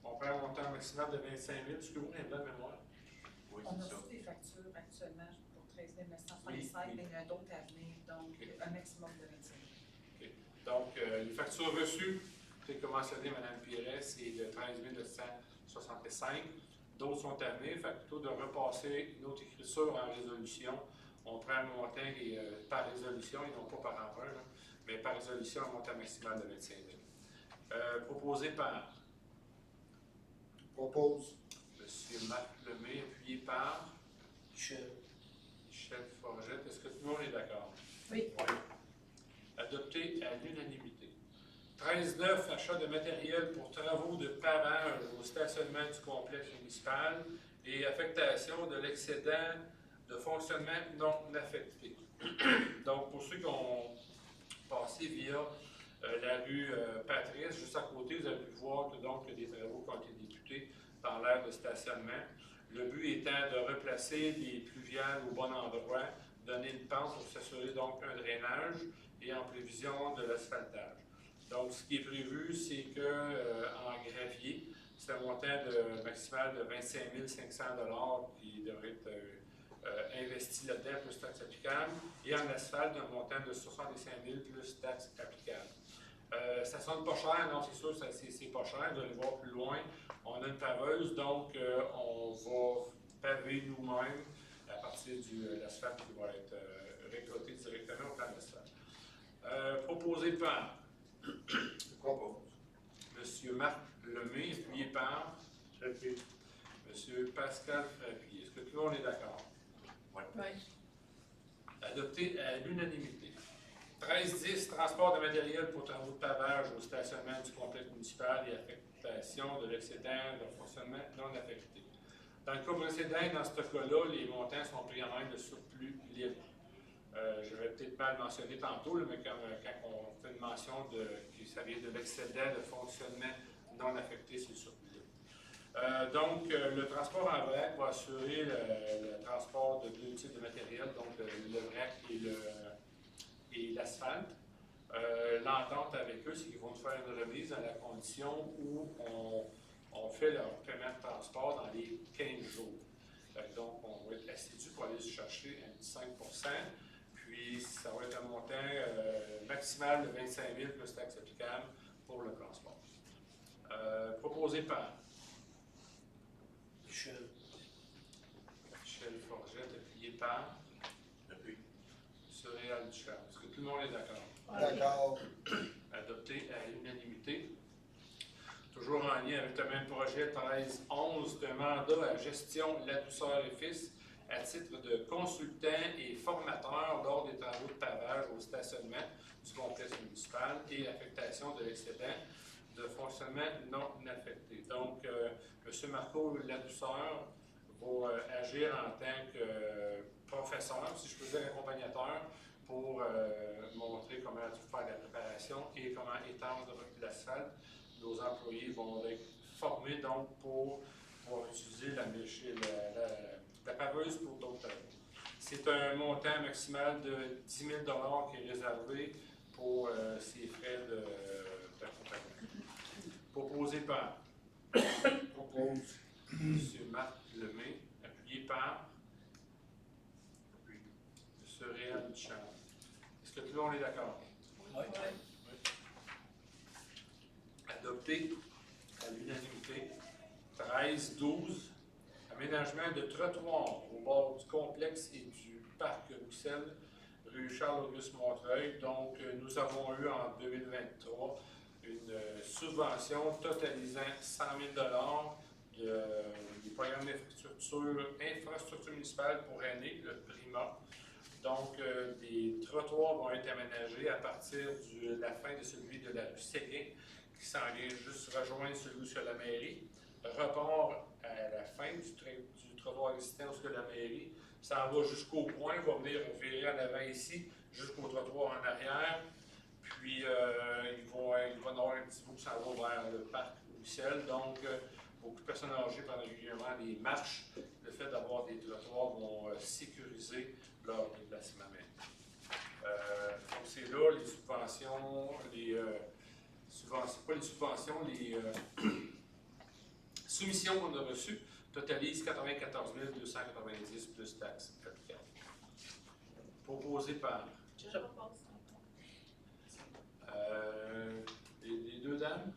On prend un montant maximal de 25 000. Est-ce que vous avez une bonne mémoire? Oui, On c'est ça. a reçu des factures actuellement pour 13 965, Oui, oui. mais il y en a d'autres à venir, donc Ok. un maximum de 25 000. OK. Donc, les factures reçues, c'est comme mentionné Mme Piret, c'est de 13 965. D'autres sont à venir. Fait que plutôt de repasser une autre écriture en résolution, on prend un montant par résolution et non pas par emprunt, là, mais par résolution, un montant maximal de 25 000. Proposé par Propose. M. Marc Lemay, appuyé par Michel. Michel Forgette. Est-ce que tout le monde est d'accord? Oui. Adopté à l'unanimité. 13-9, achat de matériel pour travaux de pavage au stationnement du complexe municipal et affectation de l'excédent de fonctionnement non affecté. Donc, pour ceux qui ont passé via la rue Patrice, juste à côté, vous avez pu voir que donc il y a des travaux qui ont été débutés dans l'aire de stationnement. Le but étant de replacer les pluviales au bon endroit, donner une pente pour s'assurer donc un drainage et en prévision de l'asphaltage. Donc, ce qui est prévu, c'est qu'en gravier, c'est un montant maximal de 25 500 $ qui devrait être investi là-dedans, plus taxes applicables, et en asphalte, un montant de 65 000 plus taxes applicables. Ça sonne pas cher, non, c'est sûr, c'est pas cher. Vous allez voir plus loin. On a une paveuse, donc on va paver nous-mêmes à partir de l'asphalte qui va être récolté directement au plan d'asphalte. Proposé par Propose. M. Marc Lemay, appuyé par M. Pascal Frappy. Est-ce que tout le monde est d'accord? Oui. Adopté à l'unanimité. 13-10, transport de matériel pour travaux de pavage au stationnement du complexe municipal et affectation de l'excédent de fonctionnement non affecté. Dans le cas précédent, dans ce cas-là, les montants sont pris en main de surplus libre. Je vais peut-être mal mentionner tantôt, là, mais quand on fait une mention que ça vient de l'excédent de fonctionnement non affecter ces surplus-là. Donc, le transport en vrac va assurer le transport de deux types de matériel, donc le vrac et l'asphalte. L'entente avec eux, c'est qu'ils vont nous faire une remise à la condition où on fait leur paiement de transport dans les 15 jours. Donc, on va être assidu pour aller chercher un petit 5 %, puis ça va être un montant maximal de 25 000 plus taxes applicables pour le transport. Proposé par Michel. Forgette, appuyé par Depuis. Réal Ducharme. Est-ce que tout le monde est d'accord? D'accord. Adopté à l'unanimité. Toujours en lien avec le même projet 13-11 de mandat à gestion La Douceur et Fils à titre de consultant et formateur lors des travaux de pavage au stationnement du complexe municipal et affectation de l'excédent de fonctionnement non affecté. Donc, M. Marco Ladouceur va agir en tant que professeur, si je peux dire accompagnateur, pour montrer comment faire la préparation et comment étendre l'asphalte. Nos employés vont être formés donc pour utiliser la paveuse pour d'autres travaux. C'est un montant maximal de 10 000 $ qui est réservé pour ces frais d'accompagnement. Proposé par M. Marc Lemay, appuyé par M. Réal Duchamp. Est-ce que tout le monde est d'accord? Oui. Adopté à l'unanimité. 13-12, aménagement de trottoirs au bord du complexe et du parc Roussel, rue Charles-Auguste-Montreuil. Donc, nous avons eu en 2023 une subvention totalisant 100 000 $ du programme d'infrastructure municipale pour année, le PRIMA. Donc, des trottoirs vont être aménagés à partir de la fin de celui de la rue Séguin, qui s'en vient juste rejoindre celui sur la mairie. Repart à la fin du trottoir existant sur la mairie. Ça en va jusqu'au point, va venir virer en avant ici, jusqu'au trottoir en arrière. Puis, il va y avoir un petit bout qui s'en va vers le parc Michel. Donc, beaucoup de personnes âgées prennent régulièrement des marches. Le fait d'avoir des trottoirs vont sécuriser leur déplacement. Donc, c'est là les subventions, soumissions qu'on a reçues totalisent 94 290 plus taxes applicables. Proposé par Je propose. les deux dames.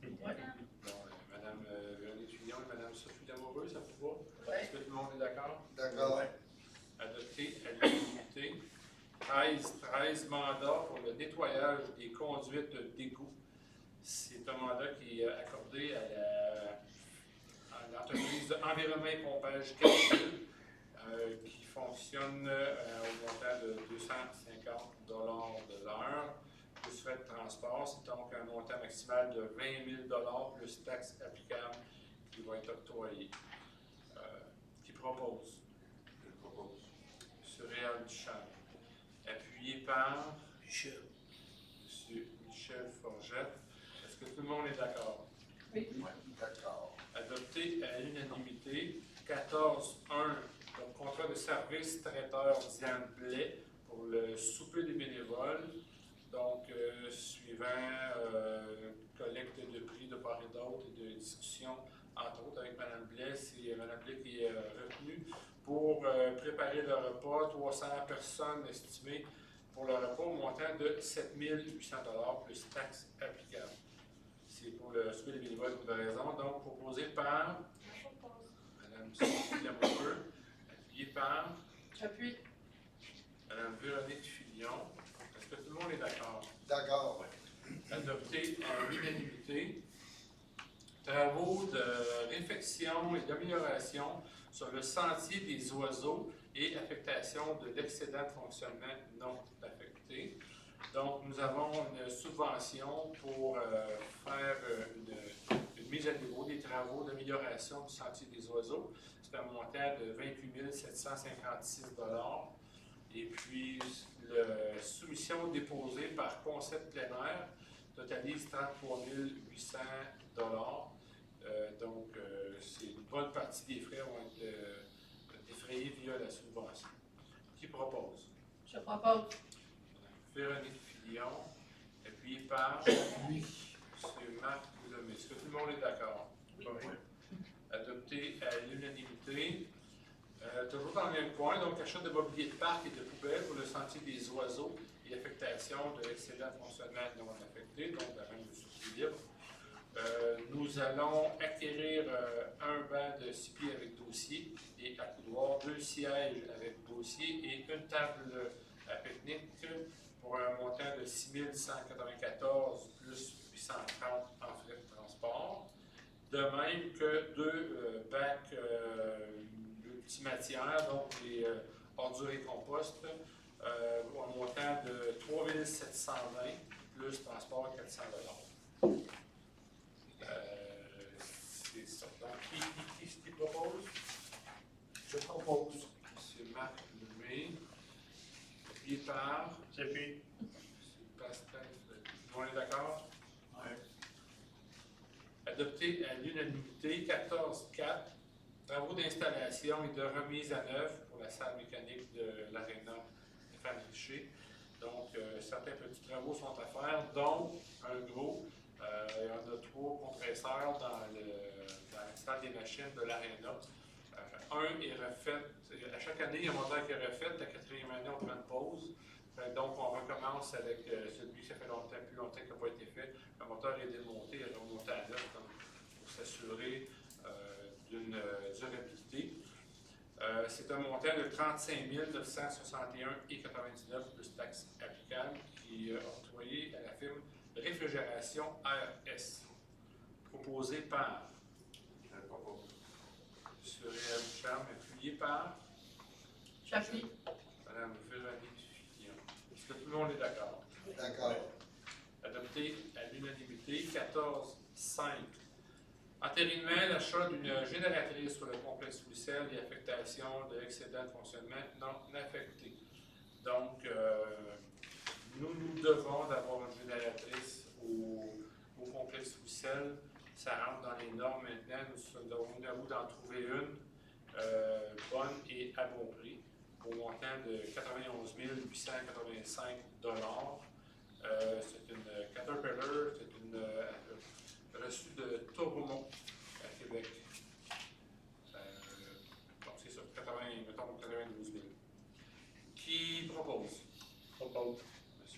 Ouais. Bon, Madame Véronique Fillon et Madame Sophie Lamoureux, ça vous va? Ouais. Est-ce que tout le monde est d'accord? D'accord. Adopté à l'unanimité. 13 mandats pour le nettoyage des conduites d'égout. C'est un mandat qui est accordé à l'entreprise Environnement et Pompage Capital, qui fonctionne au montant de 250 $ de l'heure, plus frais de transport. C'est donc un montant maximal de 20 000 $ plus taxes applicables qui va être octroyé. Qui propose? Je le propose. M. Réal Duchamp. Appuyé par Michel. M. Michel Forgette. Est-ce que tout le monde est d'accord? Oui. D'accord. Adopté à l'unanimité. 14-1, donc contrat de service traiteur Diane Blais pour le souper des bénévoles. Donc, suivant collecte de prix de part et d'autre et de discussion, entre autres avec Mme Blais, c'est Mme Blais qui est retenue pour préparer le repas, 300 personnes estimées pour le repas au montant de 7 800 $ plus taxes applicables. C'est pour le souper des bénévoles pour de raison. Donc, proposé par Mme Sophie Lamoureux, appuyé par J'appuie. Mme Véronique Fillon. Est-ce que tout le monde est d'accord? D'accord. Adopté à l'unanimité. Travaux de réfection et d'amélioration sur le sentier des oiseaux et affectation de l'excédent de fonctionnement non affecté. Donc, nous avons une subvention pour faire une mise à niveau des travaux d'amélioration du sentier des oiseaux. C'est un montant de 28 756 $. Et puis, la soumission déposée par Concept Plein Air totalise 33 800 donc, c'est une bonne partie des frais vont être défrayés via la subvention. Qui propose? Je propose. Véronique Fillon, appuyée par Oui. M. Marc Lemay. Est-ce que tout le monde est d'accord? Oui. Adopté à l'unanimité. Toujours dans le même point, donc achat de mobilier de parc et de poubelles pour le sentier des oiseaux et affectation de l'excédent de fonctionnement non affecté, donc la même surplus libre. Nous allons acquérir un banc de 6 pieds avec dossier et accoudoir, 2 sièges avec dossier et une table à pique-nique pour un montant de 6 194 plus 830 en frais de transport. De même que 2 bacs multimatières, donc les ordures et compost, pour un montant de 3 720 plus transport 400 c'est ça. Donc, qui propose? Je propose. C'est Marc Lemay. Appuyé par J'appuie. Pascal. Tout le monde est d'accord? Oui. Adopté à l'unanimité, 14-4. Travaux d'installation et de remise à neuf pour la salle mécanique de l'Aréna Stéphane Richer. Donc, certains petits travaux sont à faire, dont un gros. Il y en a 3 compresseurs dans la salle des machines de l'Aréna. Un est refait, à chaque année, il y a un moteur qui est refait, la 4e année, on prend une pause. Donc, on recommence avec celui qui ça fait plus longtemps qu'il n'a pas été fait. Le moteur est démonté et remonté à neuf pour s'assurer d'une durabilité. C'est un montant de 35 961,99 plus taxes applicables qui est octroyé à la firme Réfrigération RS, proposé par M. Réal Charme, appuyé par J'appuie. Mme Véronique Fillon. Est-ce que tout le monde est d'accord? D'accord. Adopté à l'unanimité, 14-5. Entérinement, l'achat d'une génératrice sur le complexe Louis-Sel et affectation de l'excédent de fonctionnement non affecté. Donc, nous devons d'avoir une génératrice au complexe Louis-Sel. Ça rentre dans les normes maintenant. Nous avons à d'en trouver une bonne et à bon prix au montant de 91 885 c'est une Caterpillar, c'est une reçue de Tourmont à Québec. Donc c'est ça, 92 000. Qui propose? Propose.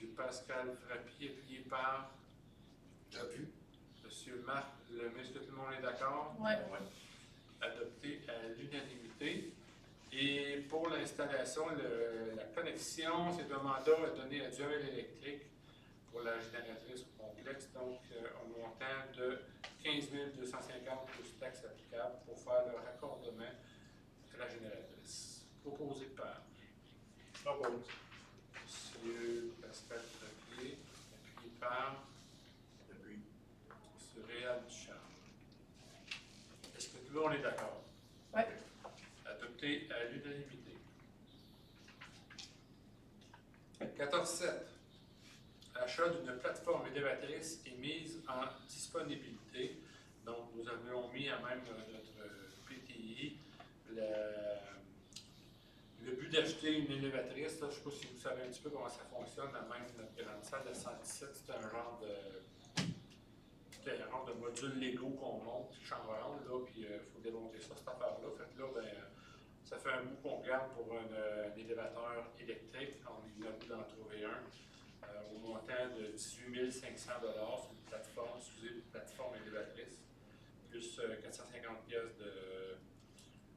M. Pascal Frappier, appuyé par J'appuie. M. Marc Lemay. Est-ce que tout le monde est d'accord? Oui. Adopté à l'unanimité. Et pour l'installation, la connexion, c'est un mandat donné à Duhamel Électrique pour la génératrice au complexe, donc un montant de 15 250 plus taxes applicables pour faire le raccordement à la génératrice. Proposé par Propose. M. Pascal Trappier, appuyé par Depuis. M. Réal Duchamp. Est-ce que tout le monde est d'accord? Oui. Adopté à l'unanimité. 14-7. Achat d'une plateforme élévatrice et mise en disponibilité. Donc, nous avions mis à même notre PTI le but d'acheter une élévatrice. Là, je ne sais pas si vous savez un petit peu comment ça fonctionne. Même notre grande salle de 117, c'est un genre de module Lego qu'on monte, chambre là, puis il faut démonter ça, cette affaire-là. Fait que là, ça fait un bout qu'on regarde pour un élévateur électrique. On a voulu d'en trouver un au montant de 18 500 sur une plateforme, une plateforme élévatrice, plus 450 pièces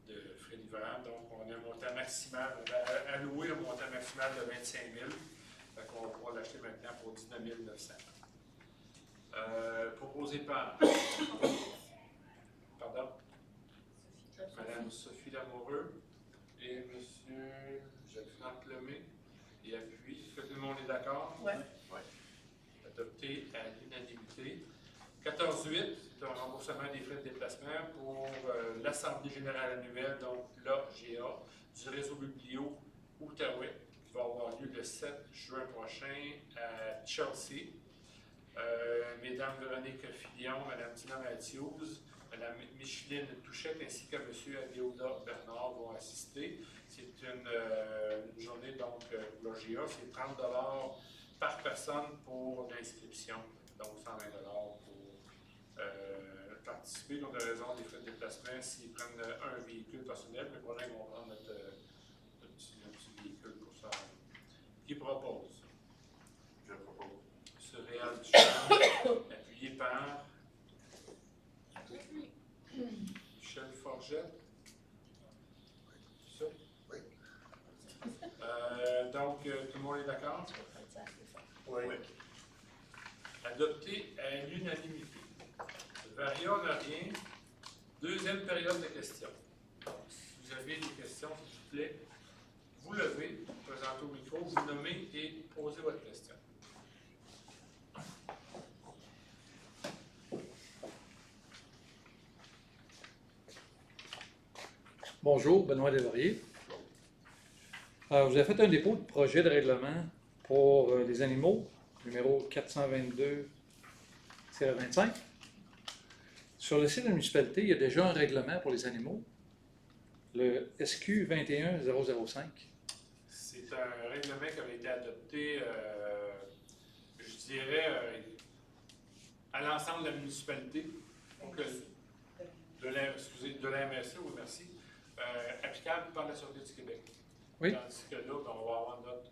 de frais livrables. Donc, on a un montant maximal, on va allouer un montant maximal de 25 000. Fait qu'on va pouvoir l'acheter maintenant pour 19 900. Proposé par pardon, Mme Sophie Lamoureux et M. Franck Lemay. Et appui. Est-ce que tout le monde est d'accord? Oui. Adopté à l'unanimité. 14-8, c'est un remboursement des frais de déplacement pour l'Assemblée générale annuelle, donc l'AGA, du réseau Biblio Outaouais, qui va avoir lieu le 7 juin prochain à Chelsea. Mesdames Véronique Fillon, Mme Tina Matthews, Mme Micheline Touchette ainsi que M. Adéoda Bernard vont assister. C'est une journée donc pour l'OGA, c'est 30 $ par personne pour l'inscription, donc 120 $ pour participer. Donc, de raison des frais de déplacement, s'ils prennent un véhicule personnel, mais pour l'instant, ils vont prendre notre petit véhicule pour ça. Qui propose? Je propose. Sur Réal Duchamp, appuyé par Michel Forgette. Ça? Oui. Donc, tout le monde est d'accord? Oui. Adopté à l'unanimité. Varia n'a rien. Deuxième période de questions. Si vous avez des questions, s'il vous plaît, vous levez, présentez au micro, vous nommez et posez votre question. Bonjour, Benoît Deslauriers. Vous avez fait un dépôt de projet de règlement pour les animaux, numéro 422-25. Sur le site de la municipalité, il y a déjà un règlement pour les animaux, le SQ 21005. C'est un règlement qui avait été adopté, je dirais, à l'ensemble de la municipalité, donc, de la MRC, oui, merci, applicable par la Sûreté du Québec. Oui. Tandis que là, ben, on va avoir notre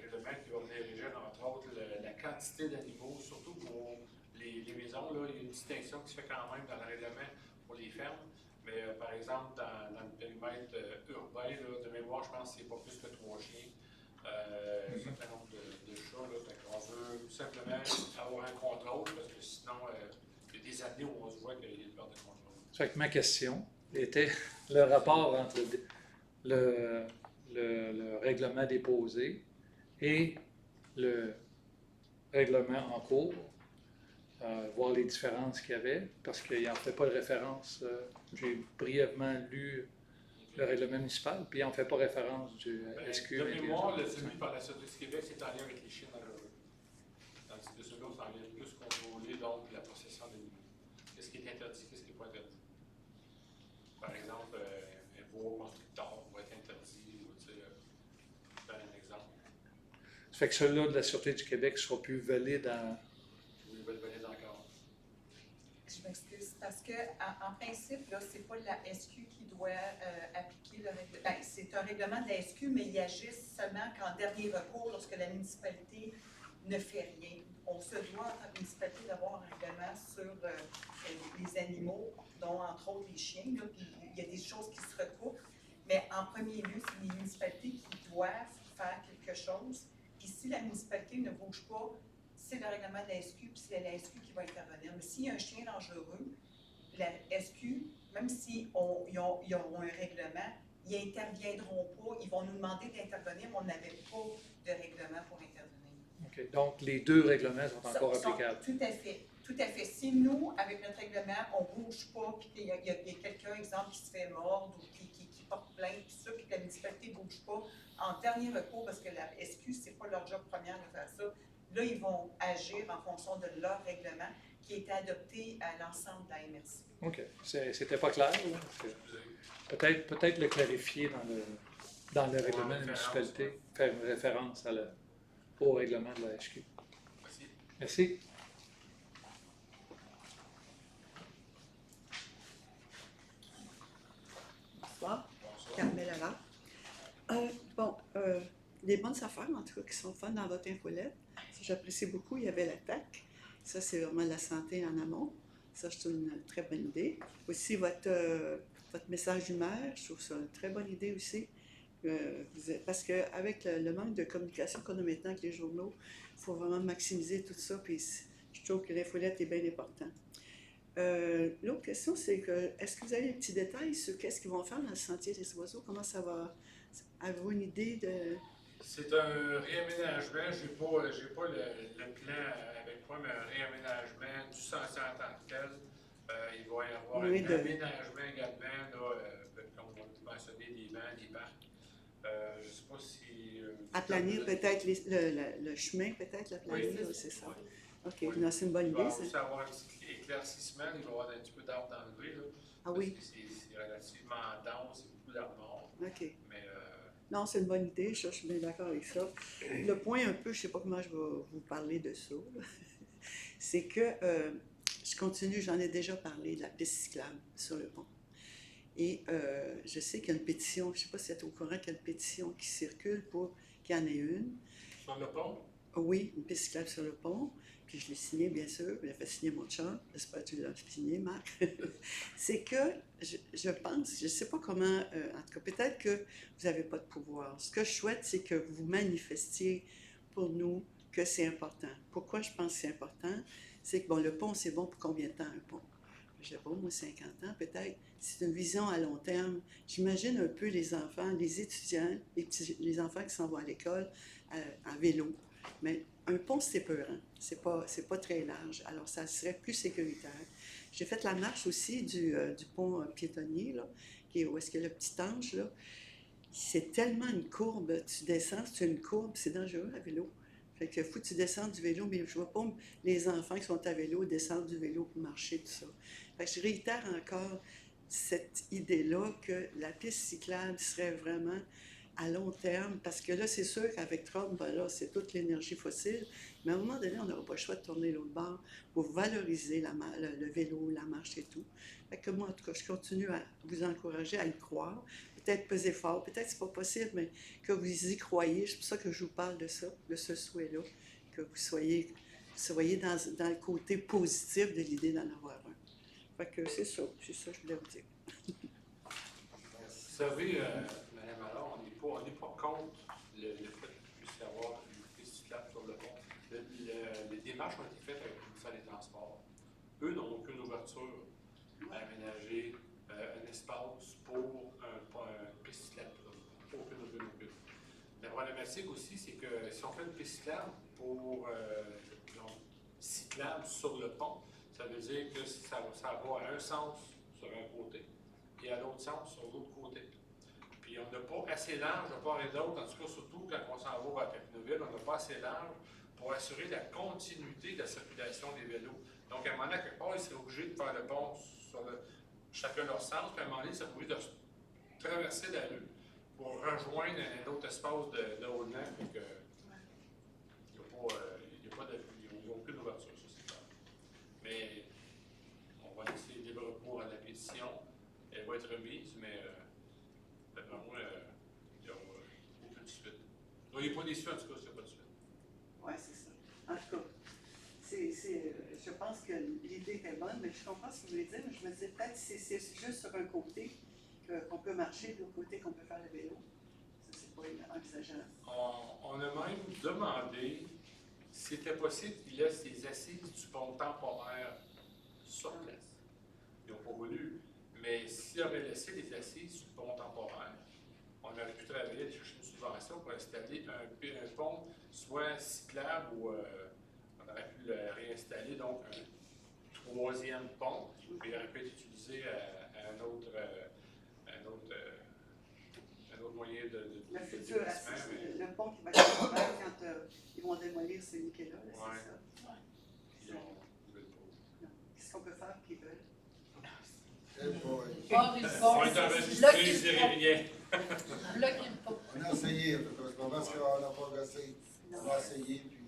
règlement qui va venir régir, entre autres, la quantité d'animaux, surtout pour les maisons. Là, il y a une distinction qui se fait quand même dans le règlement pour les fermes. Mais par exemple, dans le périmètre urbain, là, de mémoire, je pense que c'est pas plus que 3 chiens. Un certain nombre de chats. Là, on veut tout simplement avoir un contrôle, parce que sinon, il y a des années où on se voit qu'il y a une perte de contrôle. Ça fait que ma question était le rapport entre le règlement déposé et le règlement en cours, voir les différences qu'il y avait, parce qu'il n'en fait pas de référence. J'ai brièvement lu le règlement municipal, puis il n'en fait pas référence du SQ. De mémoire, celui par la Sûreté du Québec, c'est en lien avec les chiens dangereux. Tandis que celui-là, c'est en lien plus contrôler donc la possession d'animaux. Qu'est-ce qui est interdit, qu'est-ce qui n'est pas interdit? Par exemple, un beau constructeur va être interdit, tu sais, je donne un exemple. Ça fait que celui-là de la Sûreté du Québec ne sera plus valide en... Vous le valide encore. Je m'excuse, parce que en principe, là, c'est pas la SQ qui doit appliquer le règlement. Ben, c'est un règlement de la SQ, mais il agit seulement qu'en dernier recours, lorsque la municipalité ne fait rien. On se doit, en municipalité, d'avoir un règlement sur les animaux, dont entre autres les chiens, là, puis il y a des choses qui se recoupent. Mais en premier lieu, c'est les municipalités qui doivent faire quelque chose. Puis si la municipalité ne bouge pas, c'est le règlement de la SQ, puis c'est la SQ qui va intervenir. Mais s'il y a un chien dangereux, la SQ, même s'ils ont un règlement, ils n'interviendront pas. Ils vont nous demander d'intervenir, mais on n'avait pas de règlement pour intervenir. OK. Donc, les deux règlements sont encore applicables. Tout à fait. Tout à fait. Si nous, avec notre règlement, on ne bouge pas, puis qu'il y a quelqu'un, exemple, qui se fait mordre ou qui porte plainte, puis ça, puis que la municipalité ne bouge pas, en dernier recours, parce que la SQ, ce n'est pas leur job première de faire ça, là, ils vont agir en fonction de leur règlement qui a été adopté à l'ensemble de la MRC. OK. C'était pas clair, là? Peut-être le clarifier dans le règlement de la municipalité, faire une référence au règlement de la HQ. Merci. Merci. Bonsoir, Carmel Allard. Des bonnes affaires, en tout cas, qui sont fun dans votre infolette. Ça, j'apprécie beaucoup. Il y avait l'attaque. Ça, c'est vraiment la santé en amont. Ça, c'est une très bonne idée. Aussi, votre message d'humeur, je trouve ça une très bonne idée aussi. Parce qu'avec le manque de communication qu'on a maintenant avec les journaux, il faut vraiment maximiser tout ça. Puis je trouve que l'infolette est bien important. L'autre question, c'est que est-ce que vous avez des petits détails sur qu'est-ce qu'ils vont faire dans le sentier des oiseaux? Comment ça va? Avez-vous une idée de... C'est un réaménagement. Je n'ai pas le plan avec moi, mais un réaménagement du sentier en tant que tel. Il va y avoir un aménagement également, là, comme on a mentionné, des bancs, des parcs. Je ne sais pas si... aplanir peut-être le chemin, peut-être l'aplanir, oui, c'est ça. Oui. OK, Oui. non, c'est une bonne Il va idée, ça. aussi avoir un petit éclaircissement, il va y avoir un petit peu d'art d'enlever, là. Ah oui, Parce que c'est relativement dense, c'est beaucoup d'art noir. OK. Mais Non, c'est une bonne idée, je suis bien d'accord avec ça. Le point un peu, je ne sais pas comment je vais vous parler de ça, c'est que je continue, j'en ai déjà parlé, de la piste cyclable sur le pont. Et je sais qu'il y a une pétition, je ne sais pas si vous êtes au courant qu'il y a une pétition qui circule pour qu'il y en ait une. sur le pont, Oui, une piste cyclable sur le pont. Puis je l'ai signé, bien sûr. Il a fait signer mon chum. J'espère que tu l'as signé, Marc. C'est que je pense, je ne sais pas comment, en tout cas, peut-être que vous n'avez pas de pouvoir. Ce que je souhaite, c'est que vous manifestiez pour nous que c'est important. Pourquoi je pense que c'est important? C'est que, bon, le pont, c'est bon pour combien de temps, un pont? Je ne sais pas, moi, 50 ans, peut-être. C'est une vision à long terme. J'imagine un peu les enfants, les étudiants, les enfants qui s'en vont à l'école en vélo. Mais un pont, c'est peurant. C'est pas très large. Alors, ça serait plus sécuritaire. J'ai fait la marche aussi du pont piétonnier, là, où est-ce qu'il y a le petit ange, là. C'est tellement une courbe. Tu descends, c'est une courbe, c'est dangereux à vélo. Fait que faut que tu descendes du vélo, mais je vois pas les enfants qui sont à vélo descendre du vélo pour marcher, tout ça. Fait que je réitère encore cette idée-là que la piste cyclable serait vraiment à long terme, parce que là, c'est sûr qu'avec Trump, ben là, c'est toute l'énergie fossile, mais à un moment donné, on n'aura pas le choix de tourner l'autre bord pour valoriser le vélo, la marche et tout. Fait que moi, en tout cas, je continue à vous encourager à y croire, peut-être peser fort, peut-être que c'est pas possible, mais que vous y croyez. C'est pour ça que je vous parle de ça, de ce souhait-là, que vous soyez dans le côté positif de l'idée d'en avoir un. Fait que c'est ça que je voulais vous dire. vous savez, Mme Allard, on n'est pas contre le fait qu'il puisse y avoir une piste cyclable sur le pont. Les démarches ont été faites avec le ministère des Transports. Eux n'ont aucune ouverture à aménager un espace pour une piste cyclable. Aucune. La problématique aussi, c'est que si on fait une piste cyclable pour cyclable sur le pont, ça veut dire que ça va à un sens sur un côté et à l'autre sens sur l'autre côté. Puis on n'a pas assez large de part et d'autre, en tout cas surtout quand on s'en va à Papineauville, on n'a pas assez large pour assurer la continuité de la circulation des vélos. Donc à un moment donné, quelque part, ils seraient obligés de faire le pont sur chacun leur sens, puis à un moment donné, ils seraient obligés de traverser la rue pour rejoindre un autre espace de roulement. Il n'y a aucune ouverture, ça c'est clair. Mais on va laisser libre recours à la pétition. Elle va être remise, mais d'après moi, il n'y aura aucune suite. Soyez pas déçus, en tout cas, s'il n'y a pas de suite. Oui, c'est ça. En tout cas, je pense que l'idée est bonne, mais je comprends ce que vous voulez dire, mais je me disais peut-être que c'est juste sur un côté qu'on peut marcher, de l'autre côté qu'on peut faire le vélo. Ça, c'est pas envisageable. On a même demandé si c'était possible qu'ils laissent les assises du pont temporaire sur place. Ils n'ont pas voulu, mais s'ils auraient laissé les assises du pont temporaire, on aurait pu travailler, aller chercher une subvention pour installer un pont, soit cyclable ou on aurait pu le réinstaller, donc un troisième pont, puis il aurait pu être utilisé à un autre moyen de Le futur, mais le pont qui va être ouvert quand ils vont démolir celui qui est là, c'est Ouais. ça? ils veulent pas. Qu'est-ce qu'on peut faire pour qu'ils veulent? Eh boy. Or, ils On va être enregistré, je dirais rien. bloquez le pont. On a essayé, parce que c'est pas parce qu'on n'a pas gossé. On a essayé, puis.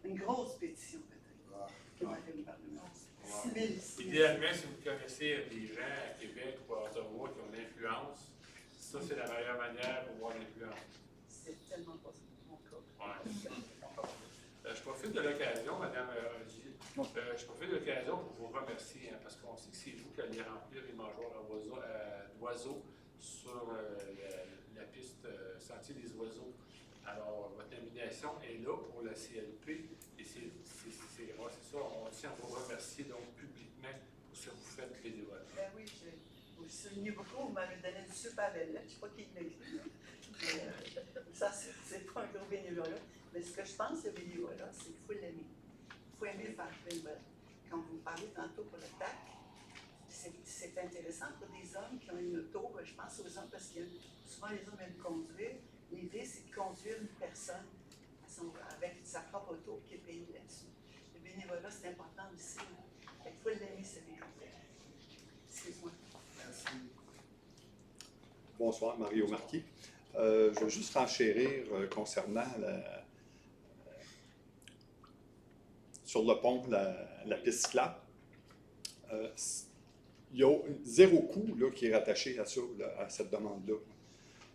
Une grosse pétition, peut-être, Ah. qui va aller au Parlement. 6 000 ici. Idéalement, si vous connaissez des gens à Québec ou à Ottawa qui ont de l'influence, ça, c'est la meilleure manière pour voir l'influence. C'est tellement pas mon cas. Ouais. Je profite de l'occasion, Mme Ogier, je profite de l'occasion pour vous remercier, parce qu'on sait que c'est vous qui allez remplir les mangeoires d'oiseaux sur la piste Sentier des Oiseaux. Alors, votre nomination est là pour la CLP, et c'est ça, on tient à vous remercier donc publiquement pour ce que vous faites bénévolement. Ben oui, vous soulignez beaucoup, vous m'avez donné une super belle lettre, je ne sais pas qui l'a écrit. Ça, c'est pas un gros bénévolat. Mais ce que je pense, le bénévolat, c'est qu'il faut l'aimer. Il faut aimer faire le bénévolat. Quand vous parlez tantôt pour le TAC, c'est intéressant pour des hommes qui ont une auto, je pense aux hommes parce que souvent les hommes aiment conduire. L'idée, c'est de conduire une personne à avec sa propre auto qui est payée là-dessus. Le bénévolat, c'est important aussi. Il faut l'aimer, ce bénévolat. Excuse-moi. Merci. Bonsoir, Mario Marquis. Je veux juste renchérir concernant sur le pont, la piste cyclable. Il y a zéro coût là, qui est rattaché à ça, là, à cette demande-là.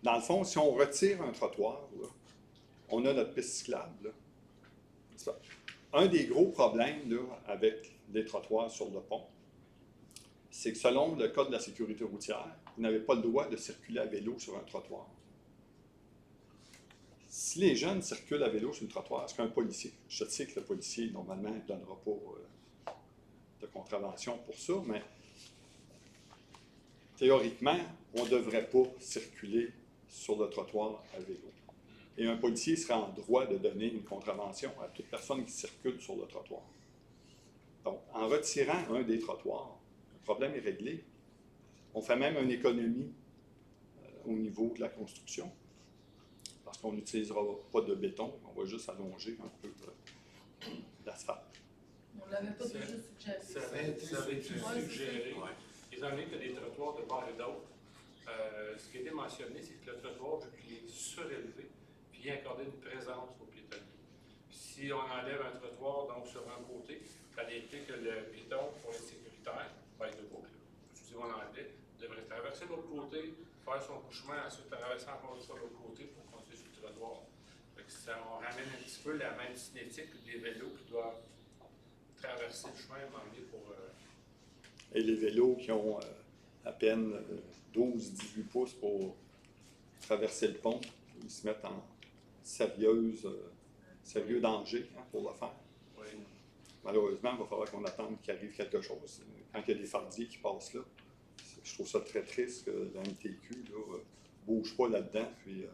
Dans le fond, si on retire un trottoir, là, on a notre piste cyclable. Là. Un des gros problèmes là, avec les trottoirs sur le pont, c'est que selon le Code de la sécurité routière, vous n'avez pas le droit de circuler à vélo sur un trottoir. Si les jeunes circulent à vélo sur le trottoir, est-ce qu'un policier, je sais que le policier, normalement, ne donnera pas de contravention pour ça, mais théoriquement, on ne devrait pas circuler sur le trottoir à vélo. Et un policier serait en droit de donner une contravention à toute personne qui circule sur le trottoir. Donc, en retirant un des trottoirs, le problème est réglé. On fait même une économie au niveau de la construction, parce qu'on n'utilisera pas de béton, on va juste allonger un peu l'asphalte. On ne l'avait pas déjà suggéré. Ça avait été suggéré, étant donné qu'il y a des trottoirs de part et d'autre. Ce qui a été mentionné, c'est que le trottoir, vu qu'il est surélevé, vient accorder une présence aux piétonniers. Si on enlève un trottoir donc sur un côté, ça implique que le piéton, pour être sécuritaire, va être debout. Si on enlève, devrait traverser de l'autre côté, faire son couchement, ensuite traverser encore sur l'autre côté pour continuer sur le trottoir. On ramène un petit peu la même cinétique des vélos qui doivent traverser le chemin demandé pour. Et les vélos qui ont à peine 12-18 pouces pour traverser le pont, ils se mettent en sérieux danger pour le faire. Oui. Malheureusement, il va falloir qu'on attende qu'il arrive quelque chose. Quand il y a des fardiers qui passent là, je trouve ça très triste que la MTQ ne bouge pas là-dedans. Puis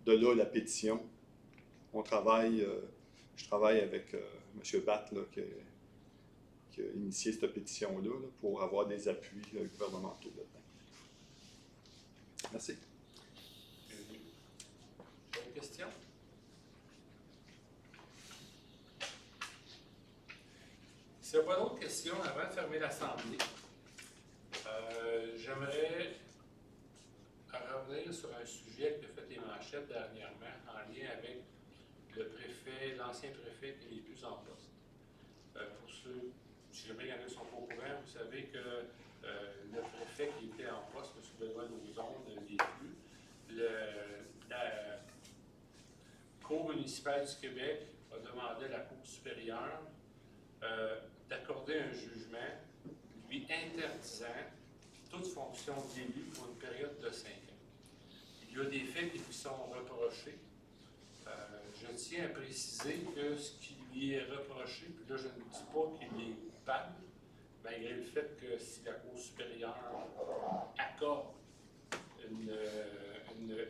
de là, la pétition. On travaille, je travaille avec M. Batt là, qui a initié cette pétition-là là, pour avoir des appuis gouvernementaux là-dedans. Merci. D'autres questions? S'il n'y a pas d'autres questions, avant de fermer l'Assemblée, j'aimerais revenir sur un sujet qui a fait les manchettes dernièrement en lien avec le préfet, l'ancien préfet qui n'est plus en poste. Pour ceux, si jamais il y en a qui sont pas au courant, vous savez que le préfet qui était en poste, M. Benoît Lauzon, ne l'est plus. La Cour municipale du Québec a demandé à la Cour supérieure d'accorder un jugement lui interdisant toute fonction d'élu pour une période de 5 ans. Il y a des faits qui lui sont reprochés. Je tiens à préciser que ce qui lui est reproché, puis là je ne dis pas qu'il est coupable, malgré le fait que si la Cour supérieure accorde une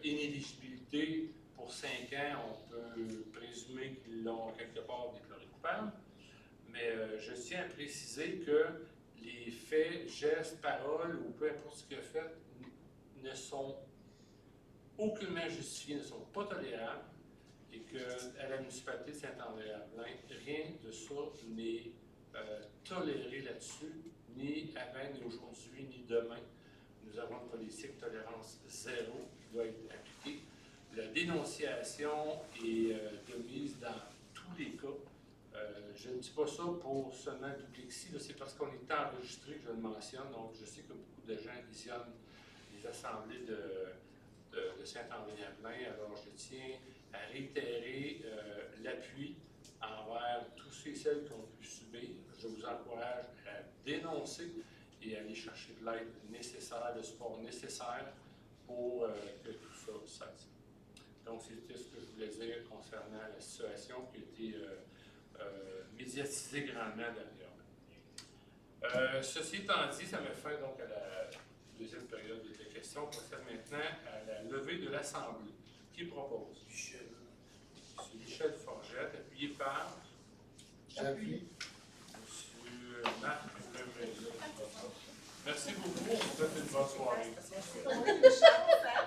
inéligibilité pour 5 ans, on peut présumer qu'ils l'ont quelque part déclaré coupable. Mais je tiens à préciser que les faits, gestes, paroles, ou peu importe ce qu'il a fait, ne sont aucunement justifiés, ne sont pas tolérables, et qu'à la municipalité de Saint-André-Avelin, rien de ça n'est toléré là-dessus, ni avant, ni aujourd'hui, ni demain. Nous avons une politique de tolérance zéro qui doit être appliquée. La dénonciation est de mise dans tous les cas. Je ne dis pas ça pour seulement le Duplexis, c'est parce qu'on est enregistré que je le mentionne. Donc, je sais que beaucoup de gens visionnent les assemblées de Saint-André-Avelin. Alors, je tiens à réitérer l'appui envers tous ceux et celles qui ont pu subir. Je vous encourage à dénoncer et à aller chercher de l'aide nécessaire, le support nécessaire pour que tout ça cesse. Donc, c'était ce que je voulais dire concernant la situation qui a été médiatisée grandement dernièrement. Ceci étant dit, ça met fin donc à la deuxième période de questions. On procède maintenant à la levée de l'Assemblée. Qui propose? Michel. M. Michel Forgette, appuyé par? J'appuie. M. Marc Lemay. Merci beaucoup. On vous souhaite une bonne soirée.